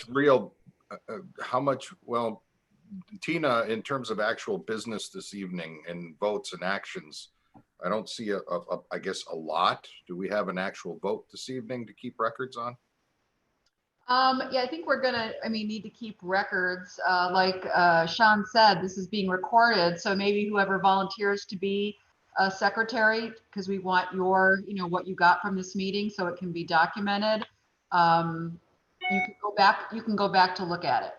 real, how much, well, Tina, in terms of actual business this evening and votes and actions, I don't see I guess a lot. Do we have an actual vote this evening to keep records on? Yeah, I think we're gonna, need to keep records. Like Sean said, this is being recorded, so maybe whoever volunteers to be a secretary, because we want your, what you got from this meeting, so it can be documented. You can go back to look at it.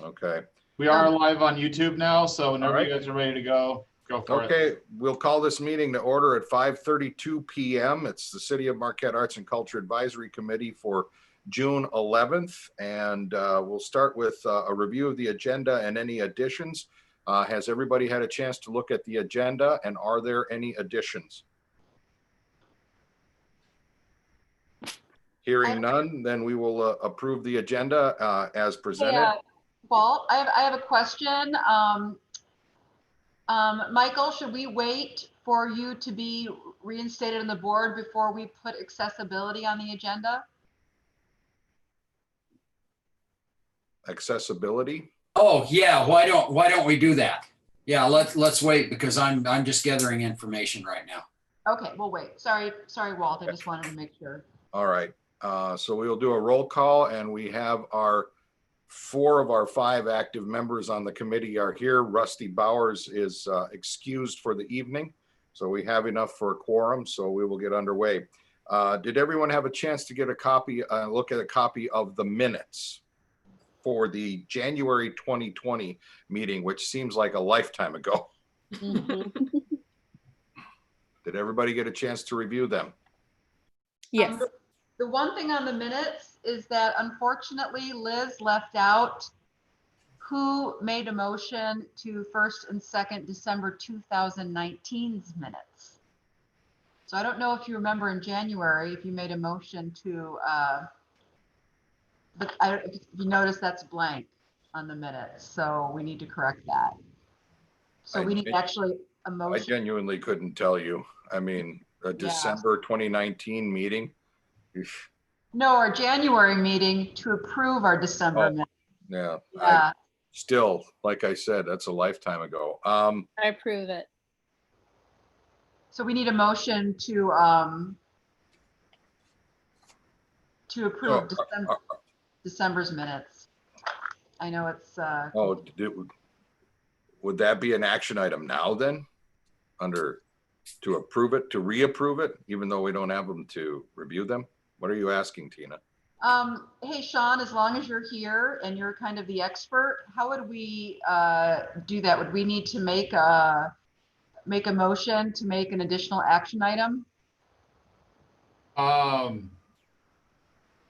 Okay. We are live on YouTube now, so whenever right. you guys are ready to go for it. Okay, we'll call this meeting to order at 5:32 p.m. It's the City of Marquette Arts and Culture Advisory Committee for June 11th, and we'll start with a review of the agenda and any additions. Has everybody had a chance to look at the agenda, and are there any additions? Hearing none, then we will approve the agenda as presented. Yeah, Walt, I have a question. Michael, should we wait for you to be reinstated on the board before we put accessibility on the agenda? Accessibility? Oh yeah, why don't we do that? Yeah, let's wait because I'm just gathering information right now. Okay, we'll wait. Sorry, Walt. I just wanted to make sure. All right. So we will do a roll call, and we have 4 of our 5 active members on the committee are here. Rusty Bowers is excused for the evening, so we have enough for a quorum. So we will get underway. Did everyone have a chance to get a copy? Look at a copy of the minutes for the January 2020 meeting, which seems like a lifetime ago. Mm-hmm. Did everybody get a chance to review them? Yes. The one thing on the minutes is that unfortunately Liz left out who made a motion to 1st and 2nd December 2019's minutes. So I don't know if you remember in January if you made a motion to, but if you notice that's blank on the minutes, so we need to correct that. So we need actually a motion. I genuinely couldn't tell you. I mean, a December 2019 meeting. No, our January meeting to approve our December minutes. Yeah. Yeah. Still, like I said, that's a lifetime ago. I approve it. So we need a motion to approve December's minutes. I know it's. Would that be an action item now then? To approve it, to reapprove it, even though we don't have them to review them? What are you asking, Tina? Hey, Sean, as long as you're here and you're kind of the expert, how would we do that? Would we need to make a motion to make an additional action item?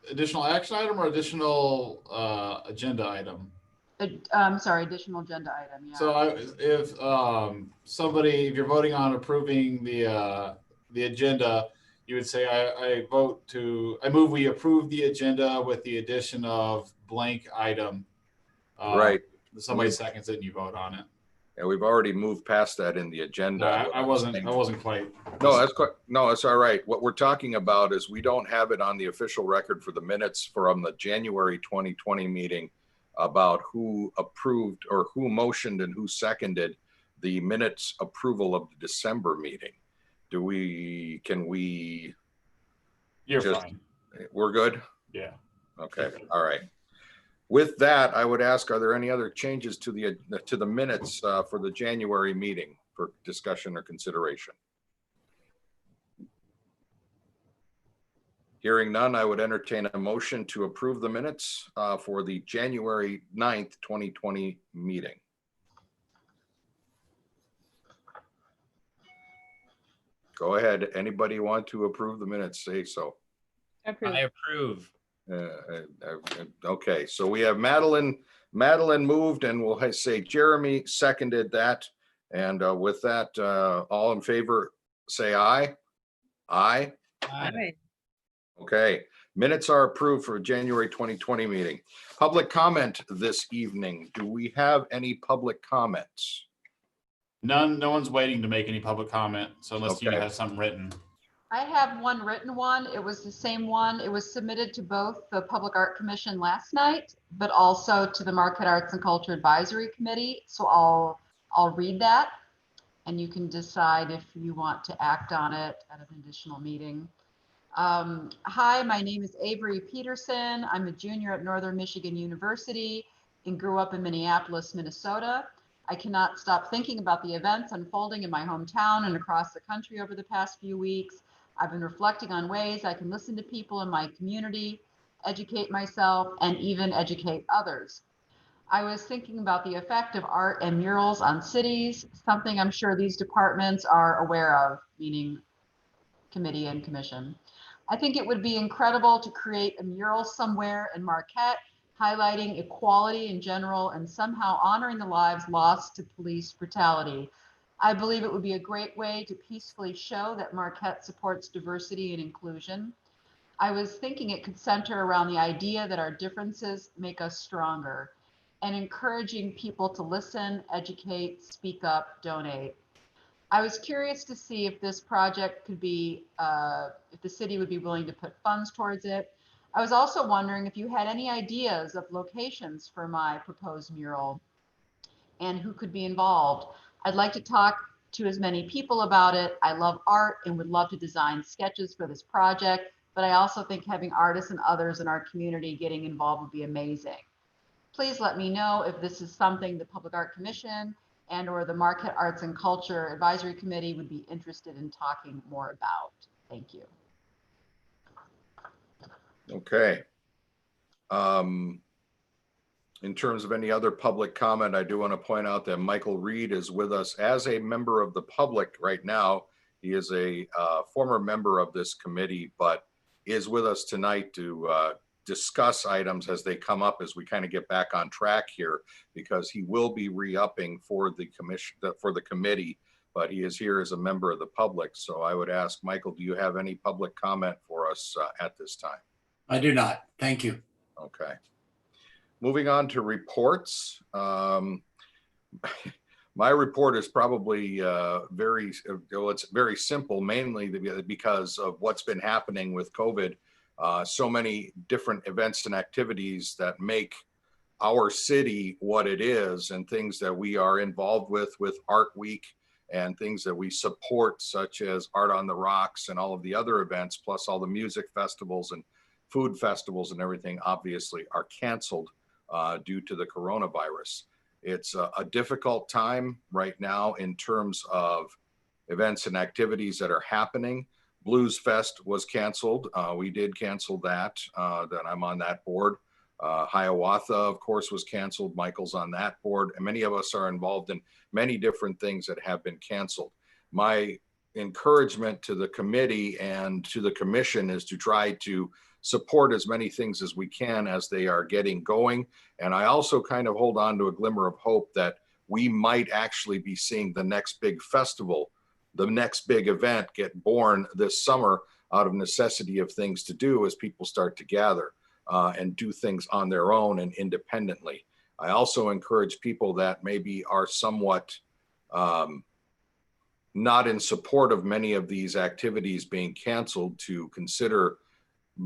Additional action item or additional agenda item? Sorry, additional agenda item. Yeah. So if you're voting on approving the agenda, you would say I move we approve the agenda with the addition of blank item. Right. Somebody seconds it and you vote on it. Yeah, we've already moved past that in the agenda. I wasn't quite. No, that's all right. What we're talking about is we don't have it on the official record for the minutes from the January 2020 meeting about who approved or who motioned and who seconded the minutes approval of the December meeting. Can we? You're fine. We're good? Yeah. Okay. All right. With that, I would ask, are there any other changes to the minutes for the January meeting for discussion or consideration? Hearing none, I would entertain a motion to approve the minutes for the January 9th, 2020 meeting. Go ahead. Anybody want to approve the minutes? Say so. Approve. I approve. Okay, so we have Madeline moved, and we'll say Jeremy seconded that. And with that, all in favor, say aye. Aye. Aye. Okay, minutes are approved for January 2020 meeting. Public comment this evening. Do we have any public comments? None. No one's waiting to make any public comment. So unless you Okay. have something written. I have one written one. It was the same one. It was submitted to both the Public Art Commission last night, but also to the Marquette Arts and Culture Advisory Committee. So I'll read that, and you can decide if you want to act on it at an additional meeting. Hi, my name is Avery Peterson. I'm a junior at Northern Michigan University and grew up in Minneapolis, Minnesota. I cannot stop thinking about the events unfolding in my hometown and across the country over the past few weeks. I've been reflecting on ways I can listen to people in my community, educate myself, and even educate others. I was thinking about the effect of art and murals on cities, something I'm sure these departments are aware of, meaning committee and commission. I think it would be incredible to create a mural somewhere in Marquette, highlighting equality in general and somehow honoring the lives lost to police brutality. I believe it would be a great way to peacefully show that Marquette supports diversity and inclusion. I was thinking it could center around the idea that our differences make us stronger and encouraging people to listen, educate, speak up, donate. I was curious to see if this project could be, if the city would be willing to put funds towards it. I was also wondering if you had any ideas of locations for my proposed mural and who could be involved. I'd like to talk to as many people about it. I love art and would love to design sketches for this project, but I also think having artists and others in our community getting involved would be amazing. Please let me know if this is something the Public Art Commission and or the Marquette Arts and Culture Advisory Committee would be interested in talking more about. Thank you. Okay. In terms of any other public comment, I do want to point out that Michael Reed is with us as a member of the public right now. He is a former member of this committee, but is with us tonight to discuss items as they come up as we kind of get back on track here, because he will be re-upping for the commission, for the committee, but he is here as a member of the public. So I would ask, Michael, do you have any public comment for us at this time? I do not. Thank you. Okay. Moving on to reports. My report is probably it's very simple, mainly because of what's been happening with COVID. So many different events and activities that make our city what it is, and things that we are involved with Art Week and things that we support, such as Art on the Rocks and all of the other events, plus all the music festivals and food festivals and everything, obviously are canceled due to the coronavirus. It's a difficult time right now in terms of events and activities that are happening. Blues Fest was canceled. We did cancel that. That I'm on that board. Hiawatha, of course, was canceled. Michael's on that board. And many of us are involved in many different things that have been canceled. My encouragement to the committee and to the commission is to try to support as many things as we can as they are getting going. And I also kind of hold on to a glimmer of hope that we might actually be seeing the next big festival, the next big event get born this summer out of necessity of things to do as people start to gather and do things on their own and independently. I also encourage people that maybe are somewhat not in support of many of these activities being canceled to consider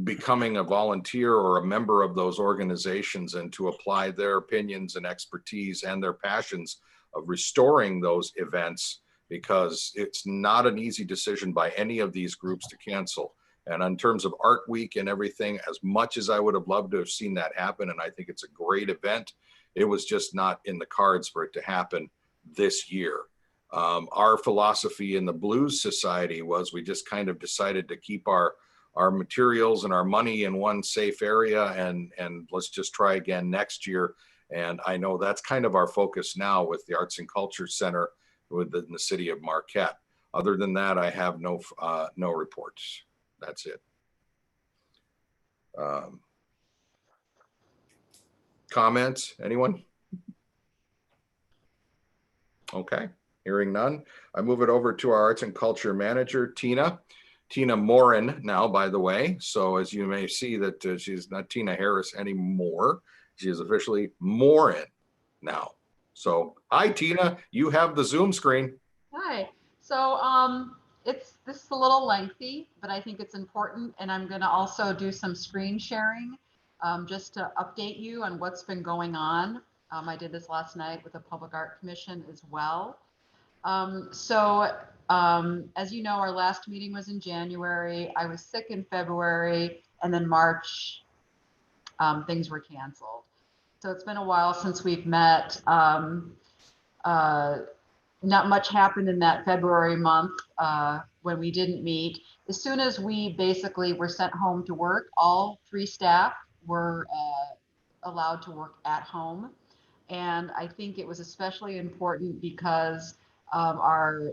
becoming a volunteer or a member of those organizations and to apply their opinions and expertise and their passions of restoring those events, because it's not an easy decision by any of these groups to cancel. And in terms of Art Week and everything, as much as I would have loved to have seen that happen, and I think it's a great event, it was just not in the cards for it to happen this year. Our philosophy in the Blues Society was we just kind of decided to keep our materials and our money in one safe area, and let's just try again next year. And I know that's kind of our focus now with the Arts and Culture Center within the city of Marquette. Other than that, I have no reports. That's it. Comments, anyone? Okay, hearing none. I move it over to our Arts and Culture Manager, Tina Morin now, by the way. So as you may see that she's not Tina Harris anymore. She is officially Morin now. So hi, Tina, you have the Zoom screen. Hi. So this is a little lengthy, but I think it's important, and I'm going to also do some screen sharing just to update you on what's been going on. I did this last night with the Public Art Commission as well. As you know, our last meeting was in January. I was sick in February, and then March, things were canceled. So it's been a while since we've met. Not much happened in that February month when we didn't meet. As soon as we basically were sent home to work, all 3 staff were allowed to work at home. And I think it was especially important because our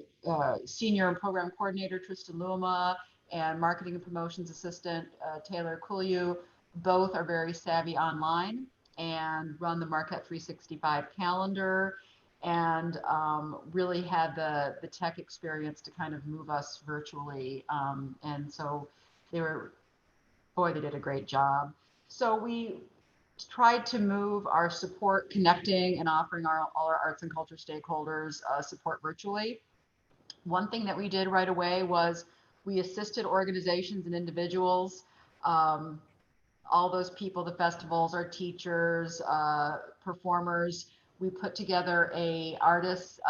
senior and program coordinator, Tristan Luma, and marketing and promotions assistant, Taylor Kuliu, both are very savvy online and run the Marquette 365 calendar, and really had the tech experience to kind of move us virtually. And so they did a great job. So we tried to move our support, connecting and offering all our arts and culture stakeholders support virtually. One thing that we did right away was we assisted organizations and individuals, all those people, the festivals, our teachers, performers. We put together a artist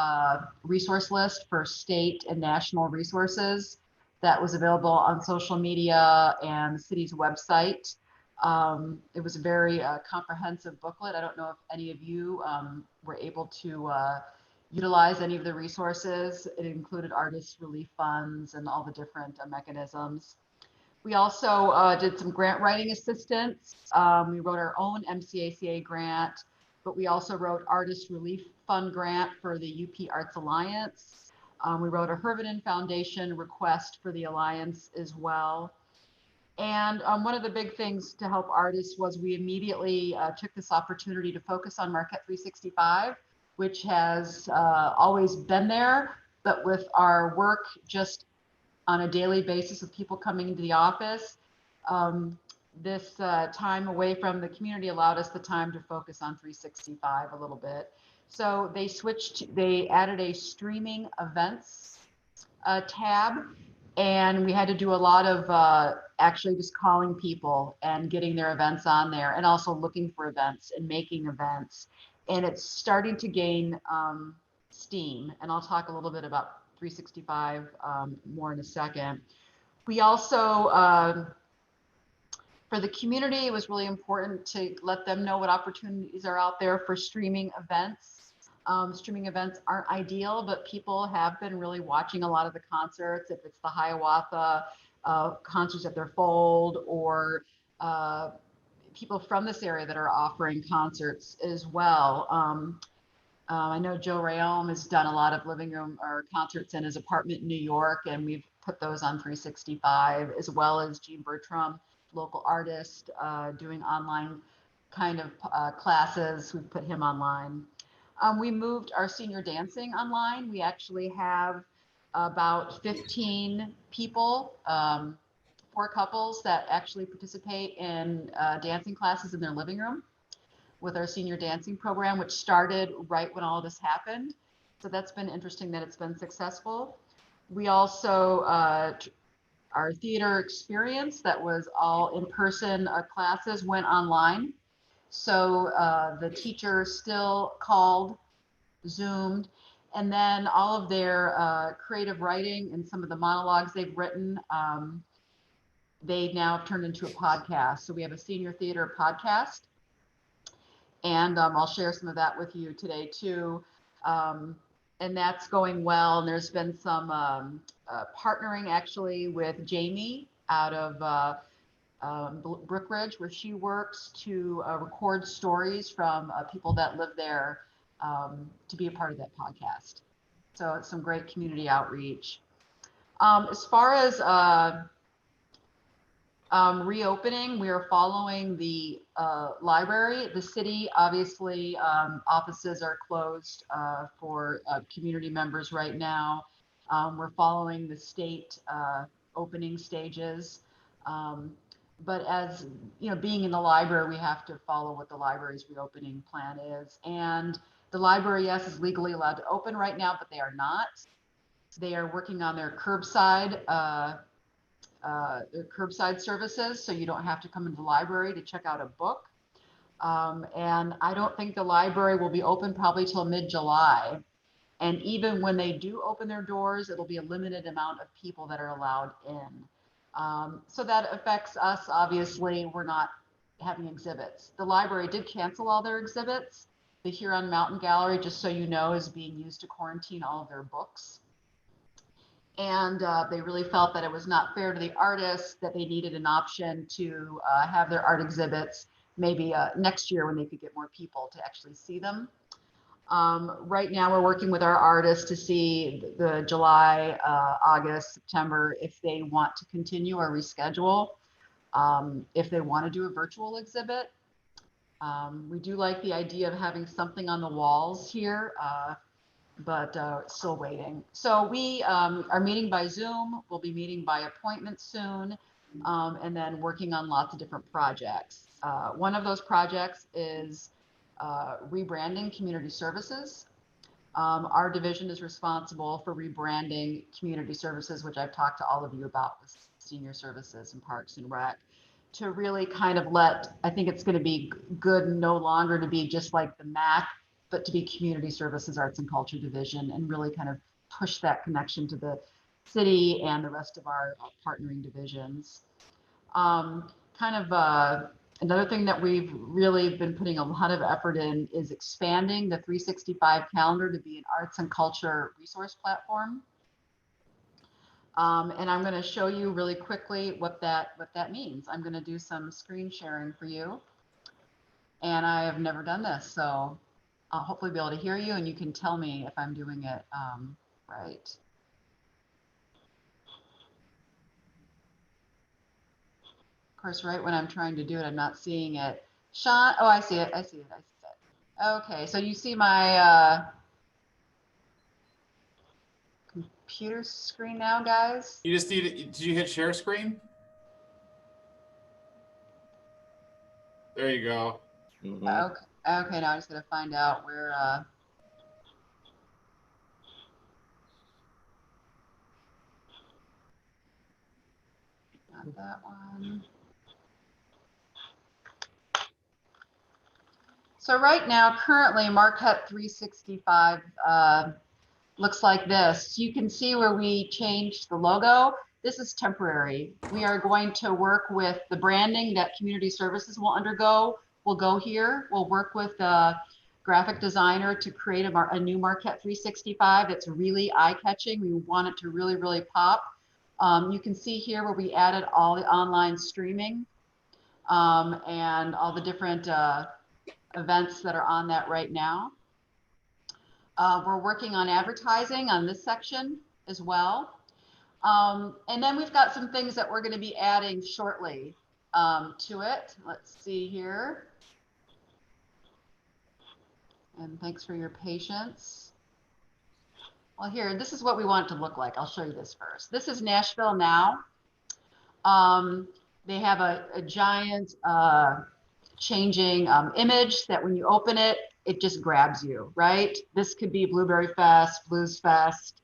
resource list for state and national resources that was available on social media and the city's website. It was a very comprehensive booklet. I don't know if any of you were able to utilize any of the resources. It included artist relief funds and all the different mechanisms. We also did some grant writing assistance. We wrote our own MCACA grant, but we also wrote Artist Relief Fund grant for the UP Arts Alliance. We wrote a Hervenden Foundation request for the Alliance as well. And one of the big things to help artists was we immediately took this opportunity to focus on Marquette 365, which has always been there, but with our work just on a daily basis with people coming into the office, this time away from the community allowed us the time to focus on 365 a little bit. So they added a streaming events tab, and we had to do a lot of actually just calling people and getting their events on there, and also looking for events and making events. And it's starting to gain steam, and I'll talk a little bit about 365 more in a second. We also, for the community, it was really important to let them know what opportunities are out there for streaming events. Streaming events aren't ideal, but people have been really watching a lot of the concerts, if it's the Hiawatha concerts at their Fold, or people from this area that are offering concerts as well. I know Joe Rayom has done a lot of living room or concerts in his apartment in New York, and we've put those on 365, as well as Gene Bertram, local artist, doing online kind of classes. We've put him online. We moved our senior dancing online. We actually have about 15 people, 4 couples that actually participate in dancing classes in their living room with our senior dancing program, which started right when all this happened. So that's been interesting that it's been successful. We also, our theater experience that was all in-person classes went online. So the teacher still called, Zoomed, and then all of their creative writing and some of the monologues they've written, they now have turned into a podcast. So we have a senior theater podcast, and I'll share some of that with you today too. And that's going well. And there's been some partnering actually with Jamie out of Brookridge, where she works to record stories from people that live there to be a part of that podcast. So it's some great community outreach. As far as reopening, we are following the library. The city, obviously, offices are closed for community members right now. We're following the state opening stages. But as you know, being in the library, we have to follow what the library's reopening plan is. And the library, yes, is legally allowed to open right now, but they are not. They are working on their curbside services, so you don't have to come into the library to check out a book. And I don't think the library will be open probably till mid-July. And even when they do open their doors, it'll be a limited amount of people that are allowed in. So that affects us, obviously. We're not having exhibits. The library did cancel all their exhibits. The Huron Mountain Gallery, just so you know, is being used to quarantine all of their books. And they really felt that it was not fair to the artists, that they needed an option to have their art exhibits maybe next year when they could get more people to actually see them. Right now we're working with our artists to see the July, August, September, if they want to continue or reschedule, if they want to do a virtual exhibit. We do like the idea of having something on the walls here, but still waiting. So we are meeting by Zoom. We'll be meeting by appointment soon, and then working on lots of different projects. One of those projects is rebranding community services. Our division is responsible for rebranding community services, which I've talked to all of you about with senior services and parks and rec, to really kind of I think it's going to be good no longer to be just like the MAC, but to be Community Services, Arts and Culture Division, and really kind of push that connection to the city and the rest of our partnering divisions. Another thing that we've really been putting a lot of effort in is expanding the 365 calendar to be an arts and culture resource platform. And I'm going to show you really quickly what that means. I'm going to do some screen sharing for you. And I have never done this, so I'll hopefully be able to hear you, and you can tell me if I'm doing it right. Of course, right when I'm trying to do it, I'm not seeing it. Sean, oh, I see it. I see it. I see it. Okay, so you see my computer screen now, guys? You just need, did you hit share screen? There you go. Mhm. Okay, now I just gotta find out where not that one. So right now, currently, Marquette 365 looks like this. You can see where we changed the logo. This is temporary. We are going to work with the branding that community services will undergo. We'll go here. We'll work with a graphic designer to create a new Marquette 365 that's really eye-catching. We want it to really, really pop. You can see here where we added all the online streaming and all the different events that are on that right now. We're working on advertising on this section as well. And then we've got some things that we're going to be adding shortly to it. Let's see here. And thanks for your patience. Well, here, this is what we want it to look like. I'll show you this first. This is Nashville Now. They have a giant changing image that when you open it, it just grabs you, right? This could be Blueberry Fest, Blues Fest.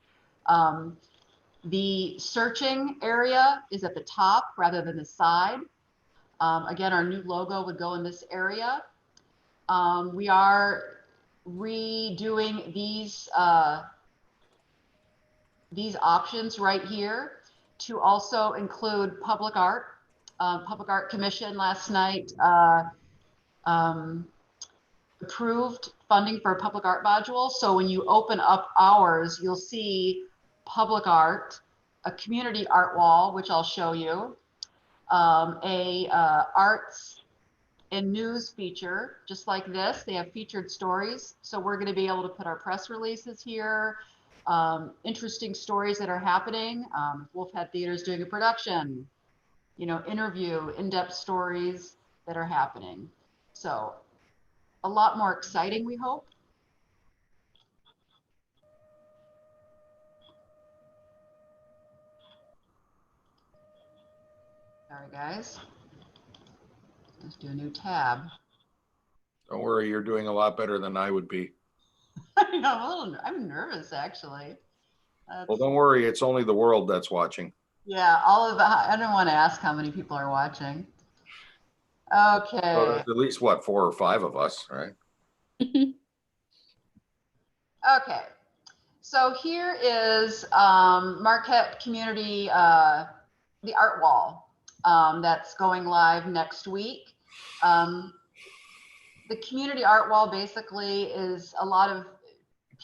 The searching area is at the top rather than the side. Again, our new logo would go in this area. We are redoing these options right here to also include public art. Public Art Commission last night approved funding for a public art module. So when you open up ours, you'll see public art, a community art wall, which I'll show you, arts and news feature, just like this. They have featured stories. So we're going to be able to put our press releases here, interesting stories that are happening. Wolfhead Theater is doing a production, you know, interview, in-depth stories that are happening. So a lot more exciting, we hope. Sorry, guys. Let's do a new tab. Don't worry, you're doing a lot better than I would be. I know, I'm nervous, actually. Well, don't worry, it's only the world that's watching. Yeah, I don't want to ask how many people are watching. So Okay. there's at least what, 4 or 5 of us, right? Okay. So here is Marquette Community, the art wall that's going live next week. The community art wall basically is a lot of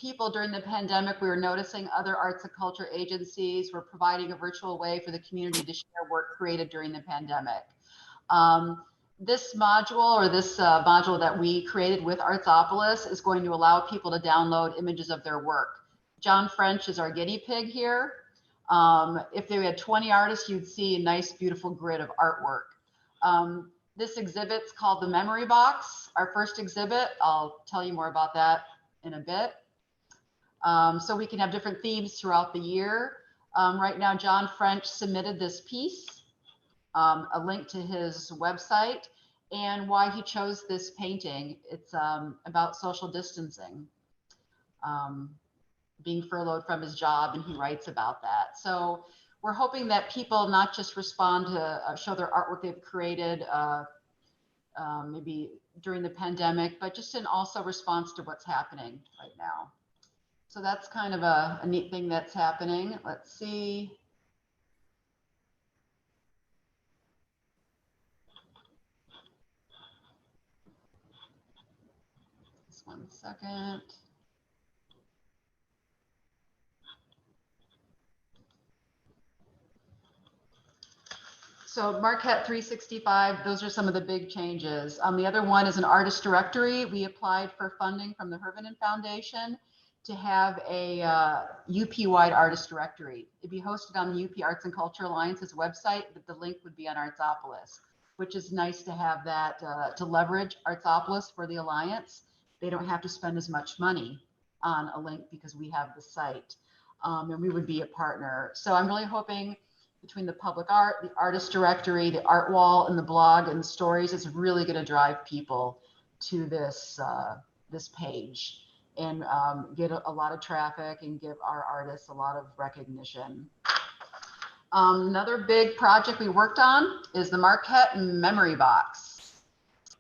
people during the pandemic. We were noticing other arts and culture agencies were providing a virtual way for the community to share work created during the pandemic. This module that we created with Artsopolis is going to allow people to download images of their work. John French is our guinea pig here. If they had 20 artists, you'd see a nice, beautiful grid of artwork. This exhibit's called the Memory Box, our first exhibit. I'll tell you more about that in a bit. So we can have different themes throughout the year. Right now, John French submitted this piece, a link to his website, and why he chose this painting. It's about social distancing, being furloughed from his job, and he writes about that. So we're hoping that people not just respond to show their artwork they've created maybe during the pandemic, but just in also response to what's happening right now. So that's kind of a neat thing that's happening. Let's see. Just 1 second. So Marquette 365, those are some of the big changes. The other one is an artist directory. We applied for funding from the Hervinen Foundation to have a UP-wide artist directory. It'd be hosted on the UP Arts and Culture Alliance's website, but the link would be on Artsopolis, which is nice to have that to leverage Artsopolis for the Alliance. They don't have to spend as much money on a link because we have the site, and we would be a partner. So I'm really hoping between the public art, the artist directory, the art wall, and the blog and the stories, it's really going to drive people to this this page and get a lot of traffic and give our artists a lot of recognition. Another big project we worked on is the Marquette and Memory Box.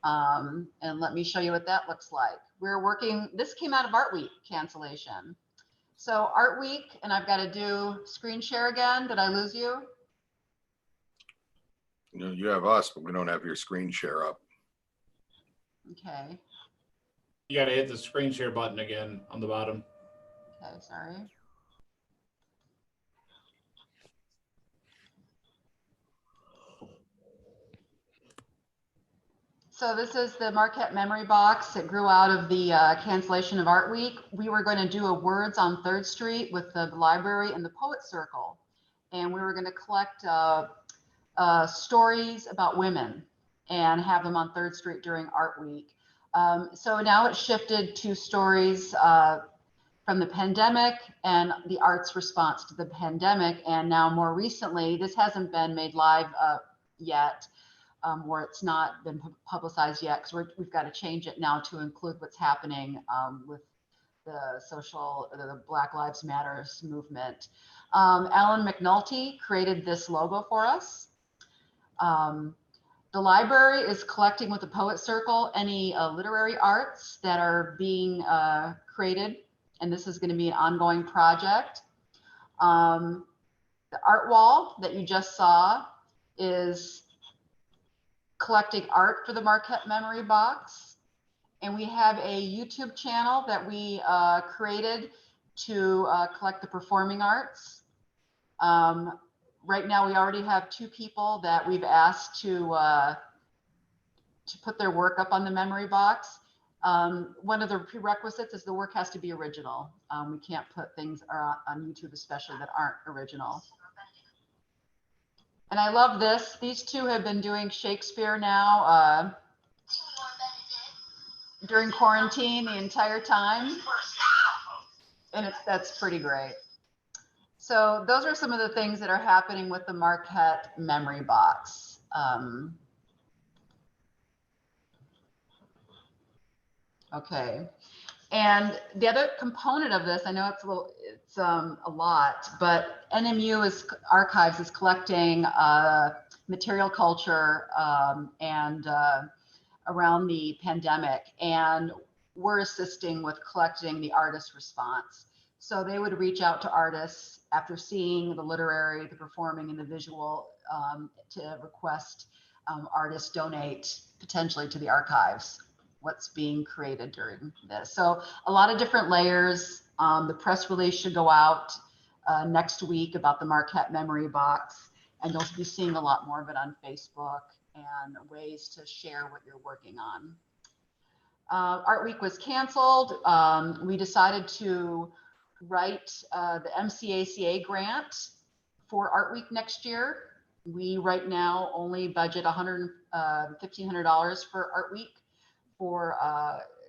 And let me show you what that looks like. We're working, this came out of Art Week cancellation. So Art Week, and I've got to do screen share again. Did I lose you? You have us, but we don't have your screen share up. Okay. You gotta hit the screen share button again on the bottom. Okay, sorry. So this is the Marquette Memory Box. It grew out of the cancellation of Art Week. We were going to do a Words on 3rd Street with the library and the Poet Circle. And we were going to collect stories about women and have them on 3rd Street during Art Week. So now it's shifted to stories from the pandemic and the arts response to the pandemic. And now more recently, this hasn't been made live yet, where it's not been publicized yet, because we've got to change it now to include what's happening with the Black Lives Matters movement. Alan McNulty created this logo for us. The library is collecting with the Poet Circle any literary arts that are being created, and this is going to be an ongoing project. The art wall that you just saw is collecting art for the Marquette Memory Box. And we have a YouTube channel that we created to collect the performing arts. Right now, we already have 2 people that we've asked to put their work up on the Memory Box. One of the prerequisites is the work has to be original. We can't put things on YouTube, especially that aren't original. And I love this. These 2 have been doing Shakespeare now during quarantine the entire time. And that's pretty great. So those are some of the things that are happening with the Marquette Memory Box. Okay. And the other component of this, I know it's a lot, but Archives is collecting material culture and around the pandemic, and we're assisting with collecting the artist response. So they would reach out to artists after seeing the literary, the performing, and the visual to request artists donate potentially to the archives what's being created during this. So a lot of different layers. The press release should go out next week about the Marquette Memory Box, and you'll be seeing a lot more of it on Facebook and ways to share what you're working on. Art Week was canceled. We decided to write the MCACA grant for Art Week next year. We right now only budget $1,500 for Art Week for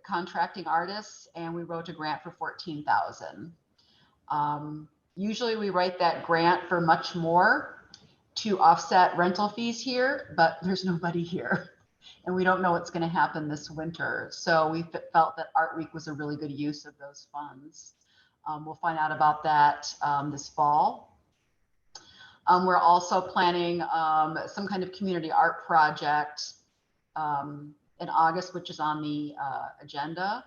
contracting artists, and we wrote a grant for $14,000. Usually we write that grant for much more to offset rental fees here, but there's nobody here. And we don't know what's going to happen this winter. So we felt that Art Week was a really good use of those funds. We'll find out about that this fall. We're also planning some kind of community art project in August, which is on the agenda.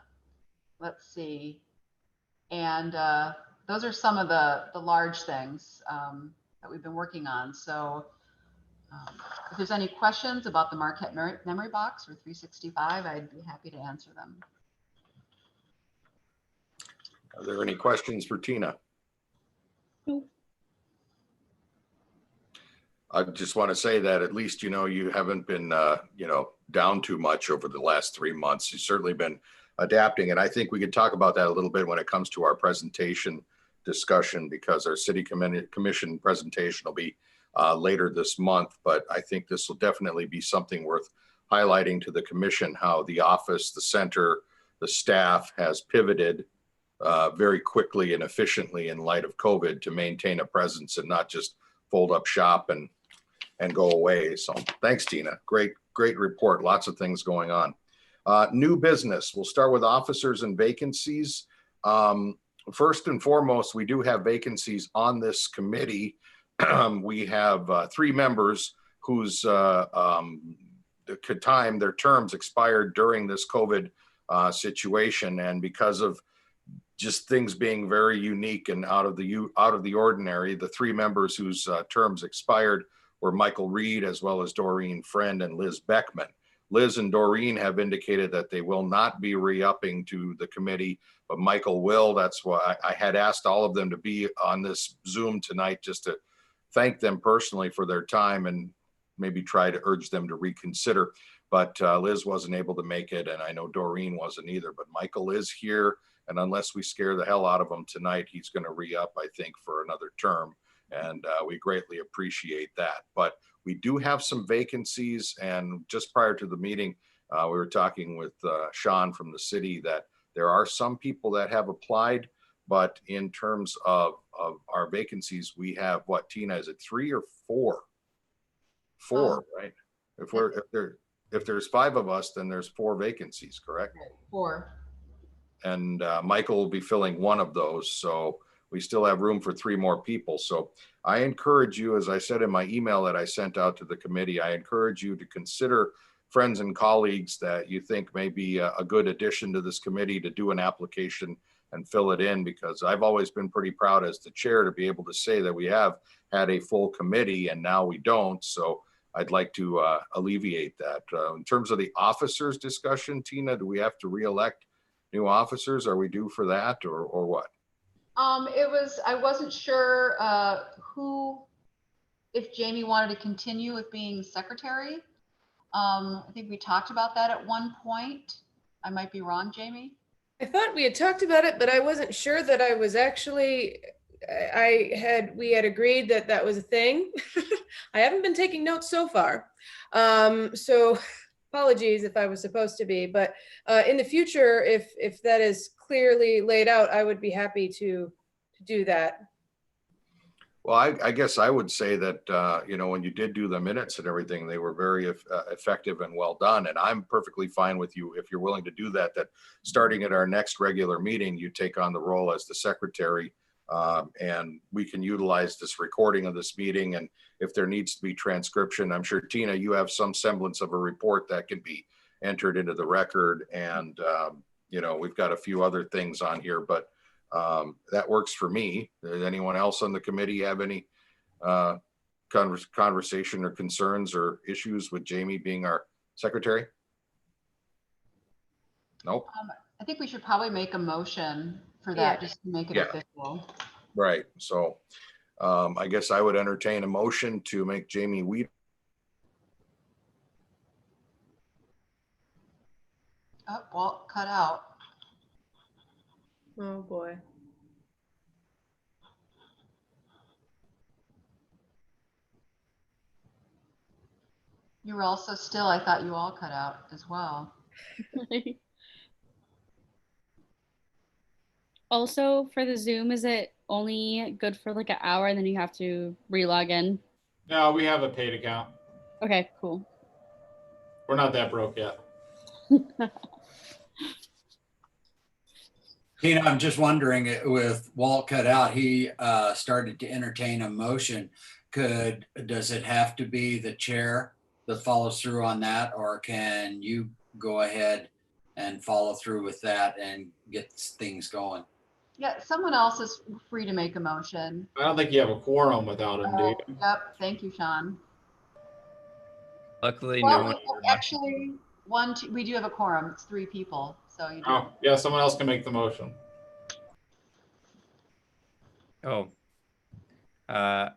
Let's see. And those are some of the large things that we've been working on. So if there's any questions about the Marquette Memory Box or 365, I'd be happy to answer them. Are there any questions for Tina? No. I just want to say that at least, you haven't been, down too much over the last 3 months. You've certainly been adapting. And I think we could talk about that a little bit when it comes to our presentation discussion, because our city commission presentation will be later this month. But I think this will definitely be something worth highlighting to the commission, how the office, the center, the staff has pivoted very quickly and efficiently in light of COVID to maintain a presence and not just fold up shop and go away. So thanks, Tina. Great report. Lots of things going on. New business. We'll start with officers and vacancies. First and foremost, we do have vacancies on this committee. We have 3 members whose their terms expired during this COVID situation, and because of just things being very unique and out of the ordinary, the 3 members whose terms expired were Michael Reed, as well as Doreen Friend and Liz Beckman. Liz and Doreen have indicated that they will not be re-upping to the committee, but Michael will. That's why I had asked all of them to be on this Zoom tonight, just to thank them personally for their time and maybe try to urge them to reconsider. But Liz wasn't able to make it, and I know Doreen wasn't either, but Michael is here. And unless we scare the hell out of him tonight, he's going to re-up, I think, for another term. And we greatly appreciate that. But we do have some vacancies. And just prior to the meeting, we were talking with Sean from the city that there are some people that have applied. But in terms of our vacancies, we have what, Tina, is it 3 or 4? 4, right? If there's 5 of us, then there's 4 vacancies, correct? 4. And Michael will be filling 1 of those. So we still have room for 3 more people. So I encourage you, as I said in my email that I sent out to the committee, I encourage you to consider friends and colleagues that you think may be a good addition to this committee to do an application and fill it in, because I've always been pretty proud as the chair to be able to say that we have had a full committee and now we don't. So I'd like to alleviate that. In terms of the officers discussion, Tina, do we have to re-elect new officers? Are we due for that or what? I wasn't sure if Jamie wanted to continue with being secretary. I think we talked about that at one point. I might be wrong, Jamie. I thought we had talked about it, but I wasn't sure that I was actually, we had agreed that that was a thing. I haven't been taking notes so far. So apologies if I was supposed to be, but in the future, if that is clearly laid out, I would be happy to do that. Well, I guess I would say that, you know, when you did do the minutes and everything, they were very effective and well done. And I'm perfectly fine with you, if you're willing to do that, that starting at our next regular meeting, you take on the role as the secretary. And we can utilize this recording of this meeting. And if there needs to be transcription, I'm sure, Tina, you have some semblance of a report that can be entered into the record. And, you know, we've got a few other things on here, but that works for me. Does anyone else on the committee have any conversation or concerns or issues with Jamie being our secretary? Nope. I think we should probably make a motion for that, Yeah. just to make it Yeah. official. Right. So I guess I would entertain a motion to make Jamie Weed. Oh, Walt cut out. Oh, boy. You were also still, I thought you all cut out as well. Also, for the Zoom, is it only good for like an hour and then you have to re-log in? No, we have a paid account. Okay, cool. We're not that broke yet. Tina, I'm just wondering, with Walt cut out, he started to entertain a motion. Does it have to be the chair that follows through on that, or can you go ahead and follow through with that and get things going? Yeah, someone else is free to make a motion. I don't think you have a quorum without him, do you? Yep, thank you, Sean. Luckily, Well, no one. actually, we do have a quorum. It's 3 people, so you do. Oh, yeah, someone else can make the motion. Oh. Are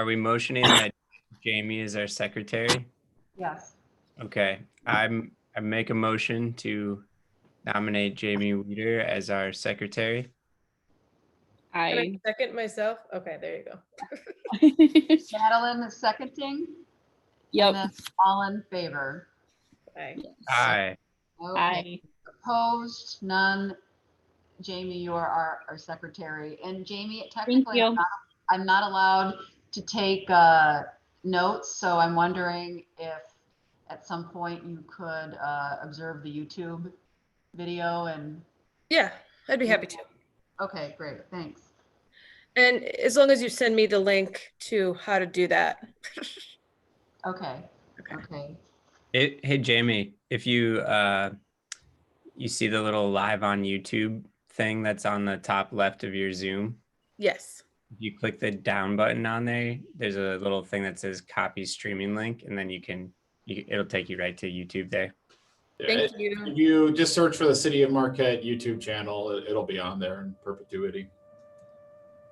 we motioning that Jamie is our secretary? Yes. Okay. I make a motion to nominate Jamie Weeder as our secretary. Can I I second myself? Okay, there you go. Madeline is seconding. Yep. And then all in favor. Bye. Aye. Okay. I Opposed, none. Jamie, you are our secretary. And Jamie, technically, you. I'm not allowed to take notes, so I'm wondering if at some point you could observe the YouTube video and. Yeah, I'd be happy to. Okay, great, thanks. And as long as you send me the link to how to do that. Okay, Okay. okay. Hey, Jamie, if you you see the little live on YouTube thing that's on the top left of your Zoom, Yes. if you click the down button on there, there's a little thing that says copy streaming link, and then it'll take you right to YouTube there. Yeah, Thank you. If you just search for the City of Marquette YouTube channel, it'll be on there in perpetuity.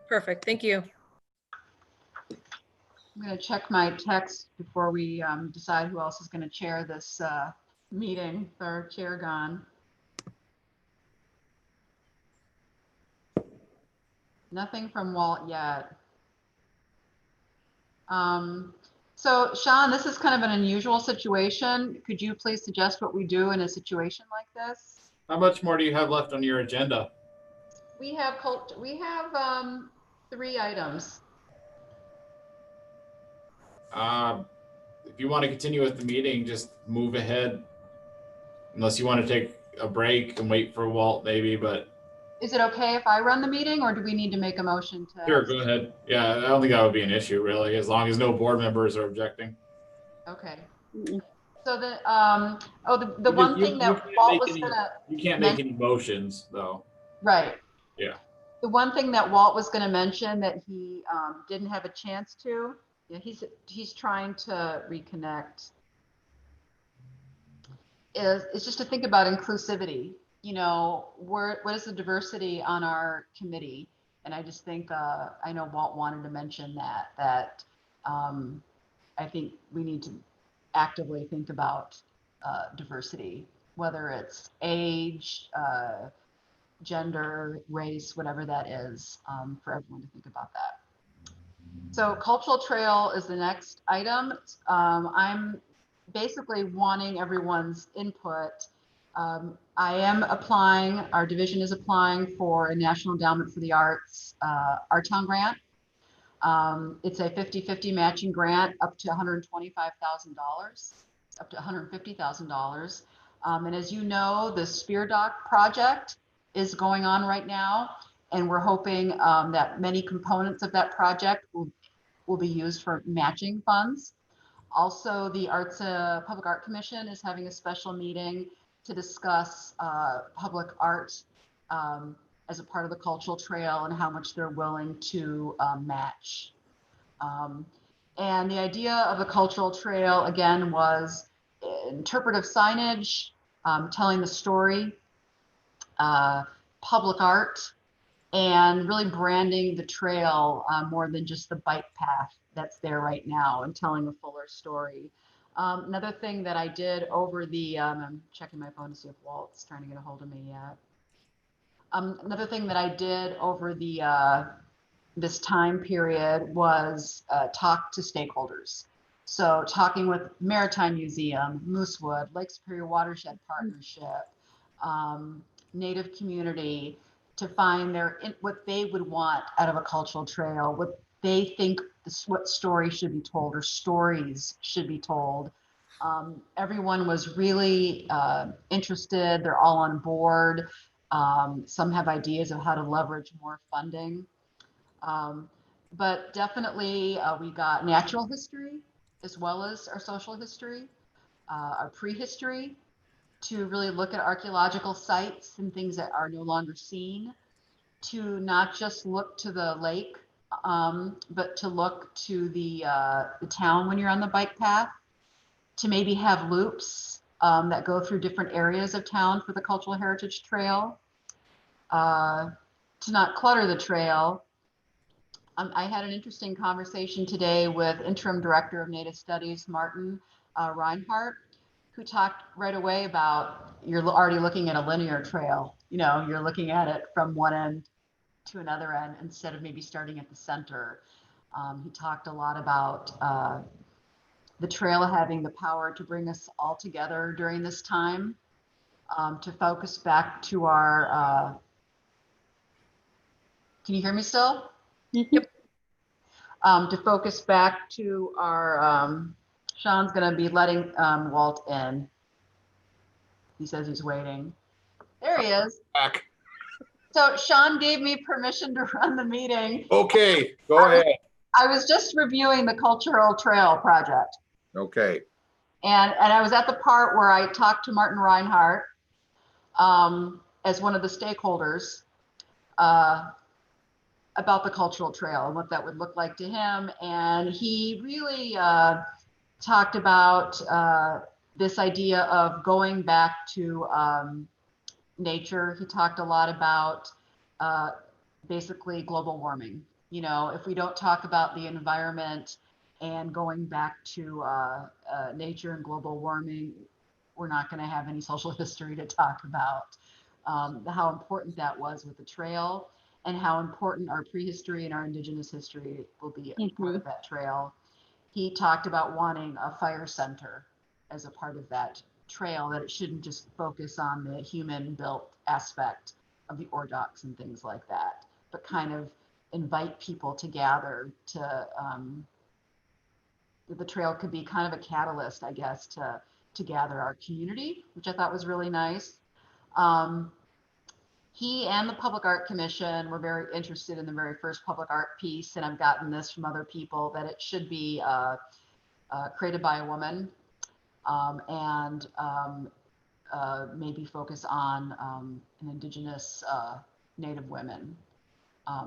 Perfect. Thank you. I'm gonna check my text before we decide who else is gonna chair this meeting. Our chair gone. Nothing from Walt yet. So Sean, this is kind of an unusual situation. Could you please suggest what we do in a situation like this? How much more do you have left on your agenda? We have 3 items. If you want to continue with the meeting, just move ahead. Unless you want to take a break and wait for Walt, maybe, but. Is it okay if I run the meeting, or do we need to make a motion to? Sure, go ahead. Yeah, I don't think that would be an issue, really, as long as no board members are objecting. Okay. Mm-mm. So the one thing that Walt was gonna. You can't make any motions, though. Right. Yeah. The one thing that Walt was gonna mention that he didn't have a chance to, yeah, he's trying to reconnect, is just to think about inclusivity. You know, what is the diversity on our committee? And I just think, I know Walt wanted to mention that I think we need to actively think about diversity, whether it's age, gender, race, whatever that is, for everyone to think about that. So cultural trail is the next item. I'm basically wanting everyone's input. I am applying, our division is applying for a National Endowment for the Arts Art Town grant. It's a 50-50 matching grant up to $125,000, up to $150,000. And as you know, the Spear Dock project is going on right now, and we're hoping that many components of that project will be used for matching funds. Also, the Public Art Commission is having a special meeting to discuss public art as a part of the cultural trail and how much they're willing to match. And the idea of the cultural trail, again, was interpretive signage, telling the story, public art, and really branding the trail more than just the bike path that's there right now, and telling a fuller story. Another thing that I did over the, I'm checking my phone to see if Walt's trying to get a hold of me yet. Another thing that I did over the this time period was talk to stakeholders. So talking with Maritime Museum, Moosewood, Lake Superior Watershed Partnership, Native community, to find what they would want out of a cultural trail, what they think what story should be told or stories should be told. Everyone was really interested. They're all on board. Some have ideas of how to leverage more funding. But definitely we got natural history as well as our social history, our prehistory, to really look at archaeological sites and things that are no longer seen, to not just look to the lake, but to look to the town when you're on the bike path, to maybe have loops that go through different areas of town for the Cultural Heritage Trail, to not clutter the trail. I had an interesting conversation today with Interim Director of Native Studies, Martin Reinhardt, who talked right away about you're already looking at a linear trail. You know, you're looking at it from one end to another end instead of maybe starting at the center. He talked a lot about the trail having the power to bring us all together during this time, to focus back to our, can you hear me still? Yep. To focus back to our, Sean's gonna be letting Walt in. He says he's waiting. There he is. Back. So Sean gave me permission to run the meeting. Okay, go ahead. I was just reviewing the Cultural Trail project. Okay. And I was at the part where I talked to Martin Reinhardt as one of the stakeholders about the cultural trail and what that would look like to him. And he really talked about this idea of going back to nature. He talked a lot about basically global warming. You know, if we don't talk about the environment and going back to nature and global warming, we're not going to have any social history to talk about. How important that was with the trail, and how important our prehistory and our indigenous history will be a part of that trail. He talked about wanting a fire center as a part of that trail, that it shouldn't just focus on the human built aspect of the ore docks and things like that, but kind of invite people to gather to, the trail could be kind of a catalyst, I guess, to gather our community, which I thought was really nice. He and the Public Art Commission were very interested in the very first public art piece, and I've gotten this from other people, that it should be created by a woman, and maybe focus on an indigenous Native women.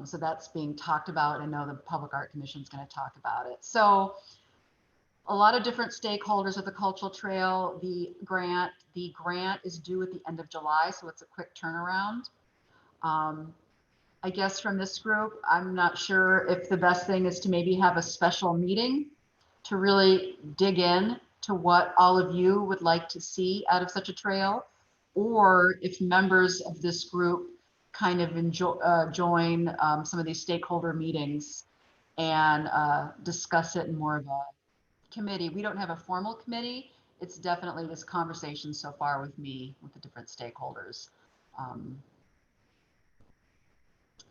So that's being talked about. I know the Public Art Commission is going to talk about it. So a lot of different stakeholders at the Cultural Trail. The grant is due at the end of July, so it's a quick turnaround. I guess from this group, I'm not sure if the best thing is to maybe have a special meeting to really dig in to what all of you would like to see out of such a trail, or if members of this group kind of join some of these stakeholder meetings and discuss it in more of a committee. We don't have a formal committee. It's definitely this conversation so far with me, with the different stakeholders.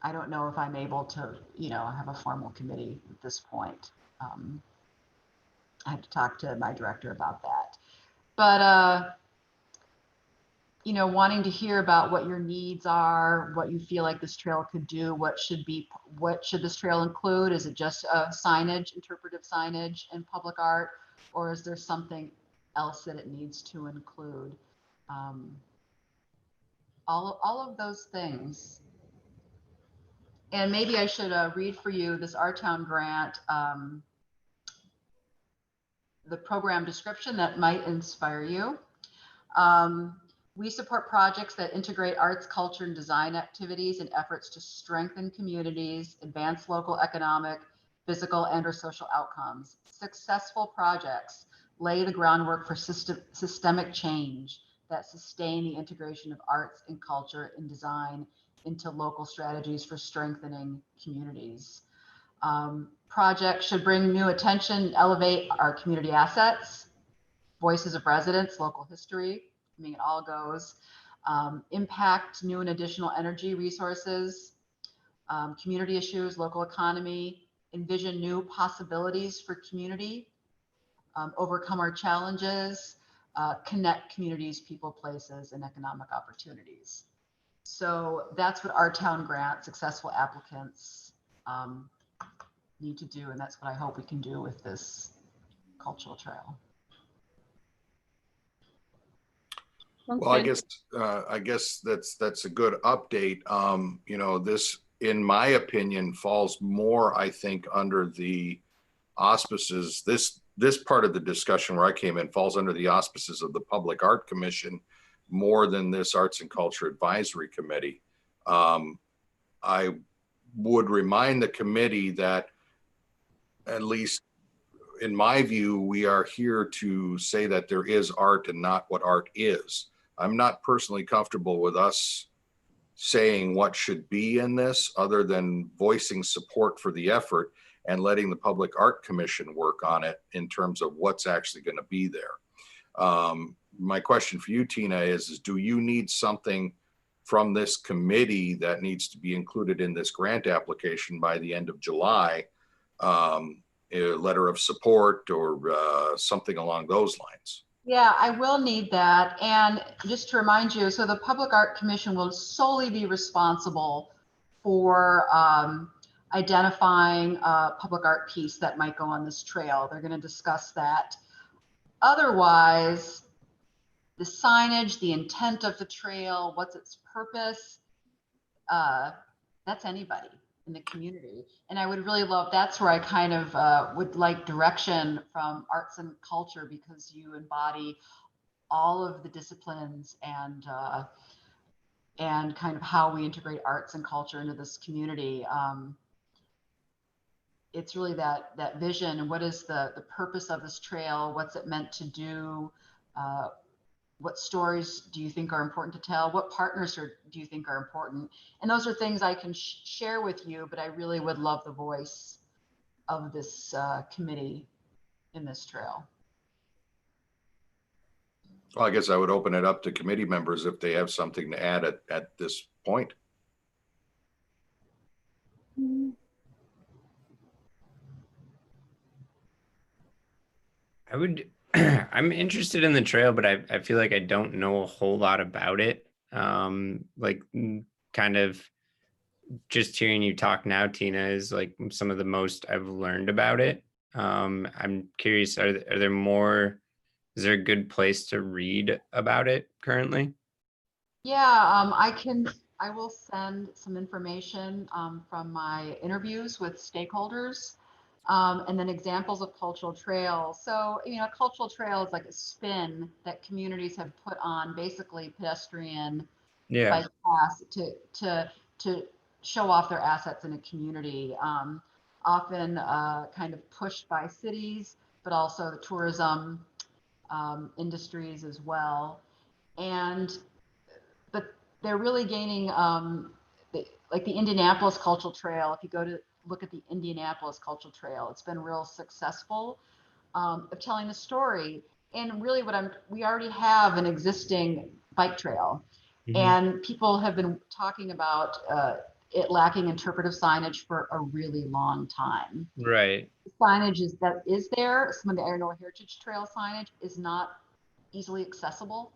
I don't know if I'm able to, have a formal committee at this point. I have to talk to my director about that. But, wanting to hear about what your needs are, what you feel like this trail could do, what should this trail include? Is it just signage, interpretive signage and public art, or is there something else that it needs to include? All of those things. And maybe I should read for you this Our Town grant, the program description that might inspire you. We support projects that integrate arts, culture, and design activities in efforts to strengthen communities, advance local economic, physical, and/or social outcomes. Successful projects lay the groundwork for systemic change that sustain the integration of arts and culture and design into local strategies for strengthening communities. Projects should bring new attention, elevate our community assets, voices of residents, local history. I mean, it all goes. Impact new and additional energy resources, community issues, local economy, envision new possibilities for community, overcome our challenges, connect communities, people, places, and economic opportunities. So that's what Our Town grant successful applicants need to do, and that's what I hope we can do with this cultural trail. Well, I guess that's a good update. This, in my opinion, falls more, I think, under the auspices. This part of the discussion where I came in falls under the auspices of the Public Art Commission more than this Arts and Culture Advisory Committee. I would remind the committee that, at least in my view, we are here to say that there is art and not what art is. I'm not personally comfortable with us saying what should be in this, other than voicing support for the effort and letting the Public Art Commission work on it in terms of what's actually going to be there. My question for you, Tina, is do you need something from this committee that needs to be included in this grant application by the end of July? A letter of support or something along those lines? Yeah, I will need that. And just to remind you, so the Public Art Commission will solely be responsible for identifying a public art piece that might go on this trail. They're going to discuss that. Otherwise, the signage, the intent of the trail, what's its purpose, that's anybody in the community. And I would really love, that's where I kind of would like direction from arts and culture, because you embody all of the disciplines and kind of how we integrate arts and culture into this community. It's really that vision, and what is the purpose of this trail? What's it meant to do? What stories do you think are important to tell? What partners do you think are important? And those are things I can share with you, but I really would love the voice of this committee in this trail. Well, I guess I would open it up to committee members if they have something to add at this point. I'm interested in the trail, but I feel like I don't know a whole lot about it. Kind of just hearing you talk now, Tina, is like some of the most I've learned about it. I'm curious, is there a good place to read about it currently? Yeah, I will send some information from my interviews with stakeholders. And then examples of cultural trails. So, cultural trail is like a spin that communities have put on basically pedestrian bike paths to show off their assets in a community. Often kind of pushed by cities, but also the tourism industries as well. But they're really gaining, like the Indianapolis Cultural Trail. If you go to look at the Indianapolis Cultural Trail, it's been real successful of telling the story. And really we already have an existing bike trail, and people have been talking about it lacking interpretive signage for a really long time. Right. Signage that is there, some of the Iron Ore Heritage Trail signage is not easily accessible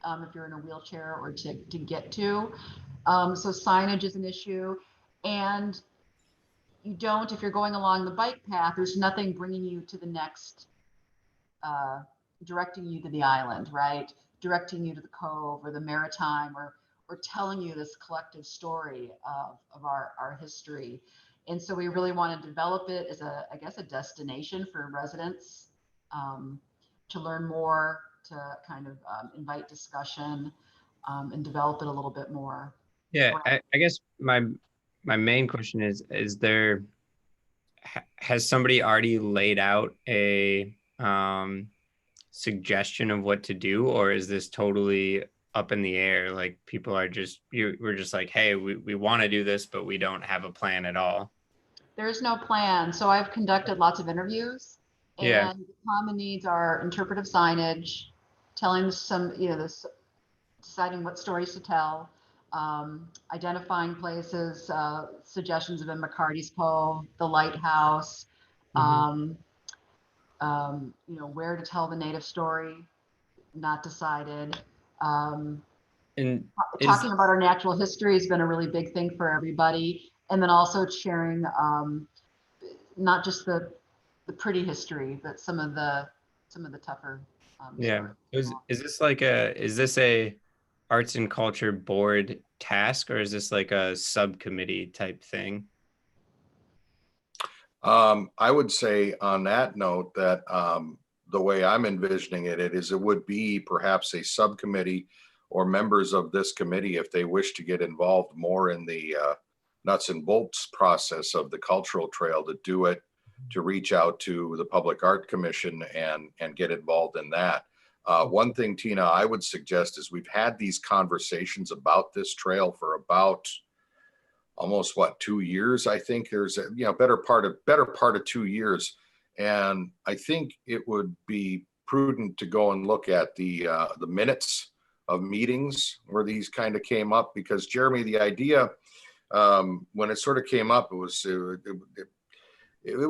if you're in a wheelchair or to get to. So signage is an issue. And you don't, if you're going along the bike path, there's nothing bringing you to the next, directing you to the island, right? Directing you to the cove or the maritime, or telling you this collective story of our history. And so we really want to develop it as I guess, a destination for residents to learn more, to kind of invite discussion and develop it a little bit more. Yeah, I guess my main question is there, has somebody already laid out a suggestion of what to do, or is this totally up in the air? Like people are just, we're just like, hey, we want to do this, but we don't have a plan at all. There's no plan. So I've conducted lots of interviews, and Yeah. the common needs are interpretive signage, telling some, deciding what stories to tell, identifying places, suggestions of in McCarty's Cove, the lighthouse, where to tell the native story, not decided. And Talking about our natural history has been a really big thing for everybody. And then also sharing not just the pretty history, but some of the tougher. yeah. Is this a arts and culture board task, or is this like a subcommittee type thing? I would say on that note that the way I'm envisioning it is it would be perhaps a subcommittee or members of this committee, if they wish to get involved more in the nuts and bolts process of the cultural trail, to do it, to reach out to the Public Art Commission and get involved in that. One thing, Tina, I would suggest is we've had these conversations about this trail for about almost 2 years. I think there's a better part of 2 years, and I think it would be prudent to go and look at the minutes of meetings where these kind of came up, because Jeremy, the idea when it sort of came up, it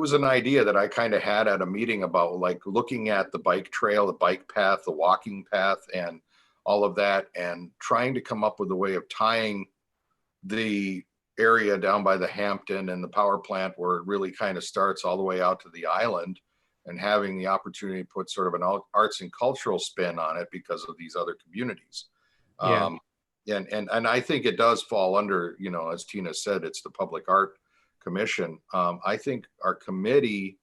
was an idea that I kind of had at a meeting about like looking at the bike trail, the bike path, the walking path, and all of that, and trying to come up with a way of tying the area down by the Hampton and the power plant where it really kind of starts all the way out to the island, and having the opportunity to put sort of an arts and cultural spin on it because of these other communities. Yeah. And I think it does fall under, as Tina said, it's the Public Art Commission. I think our committee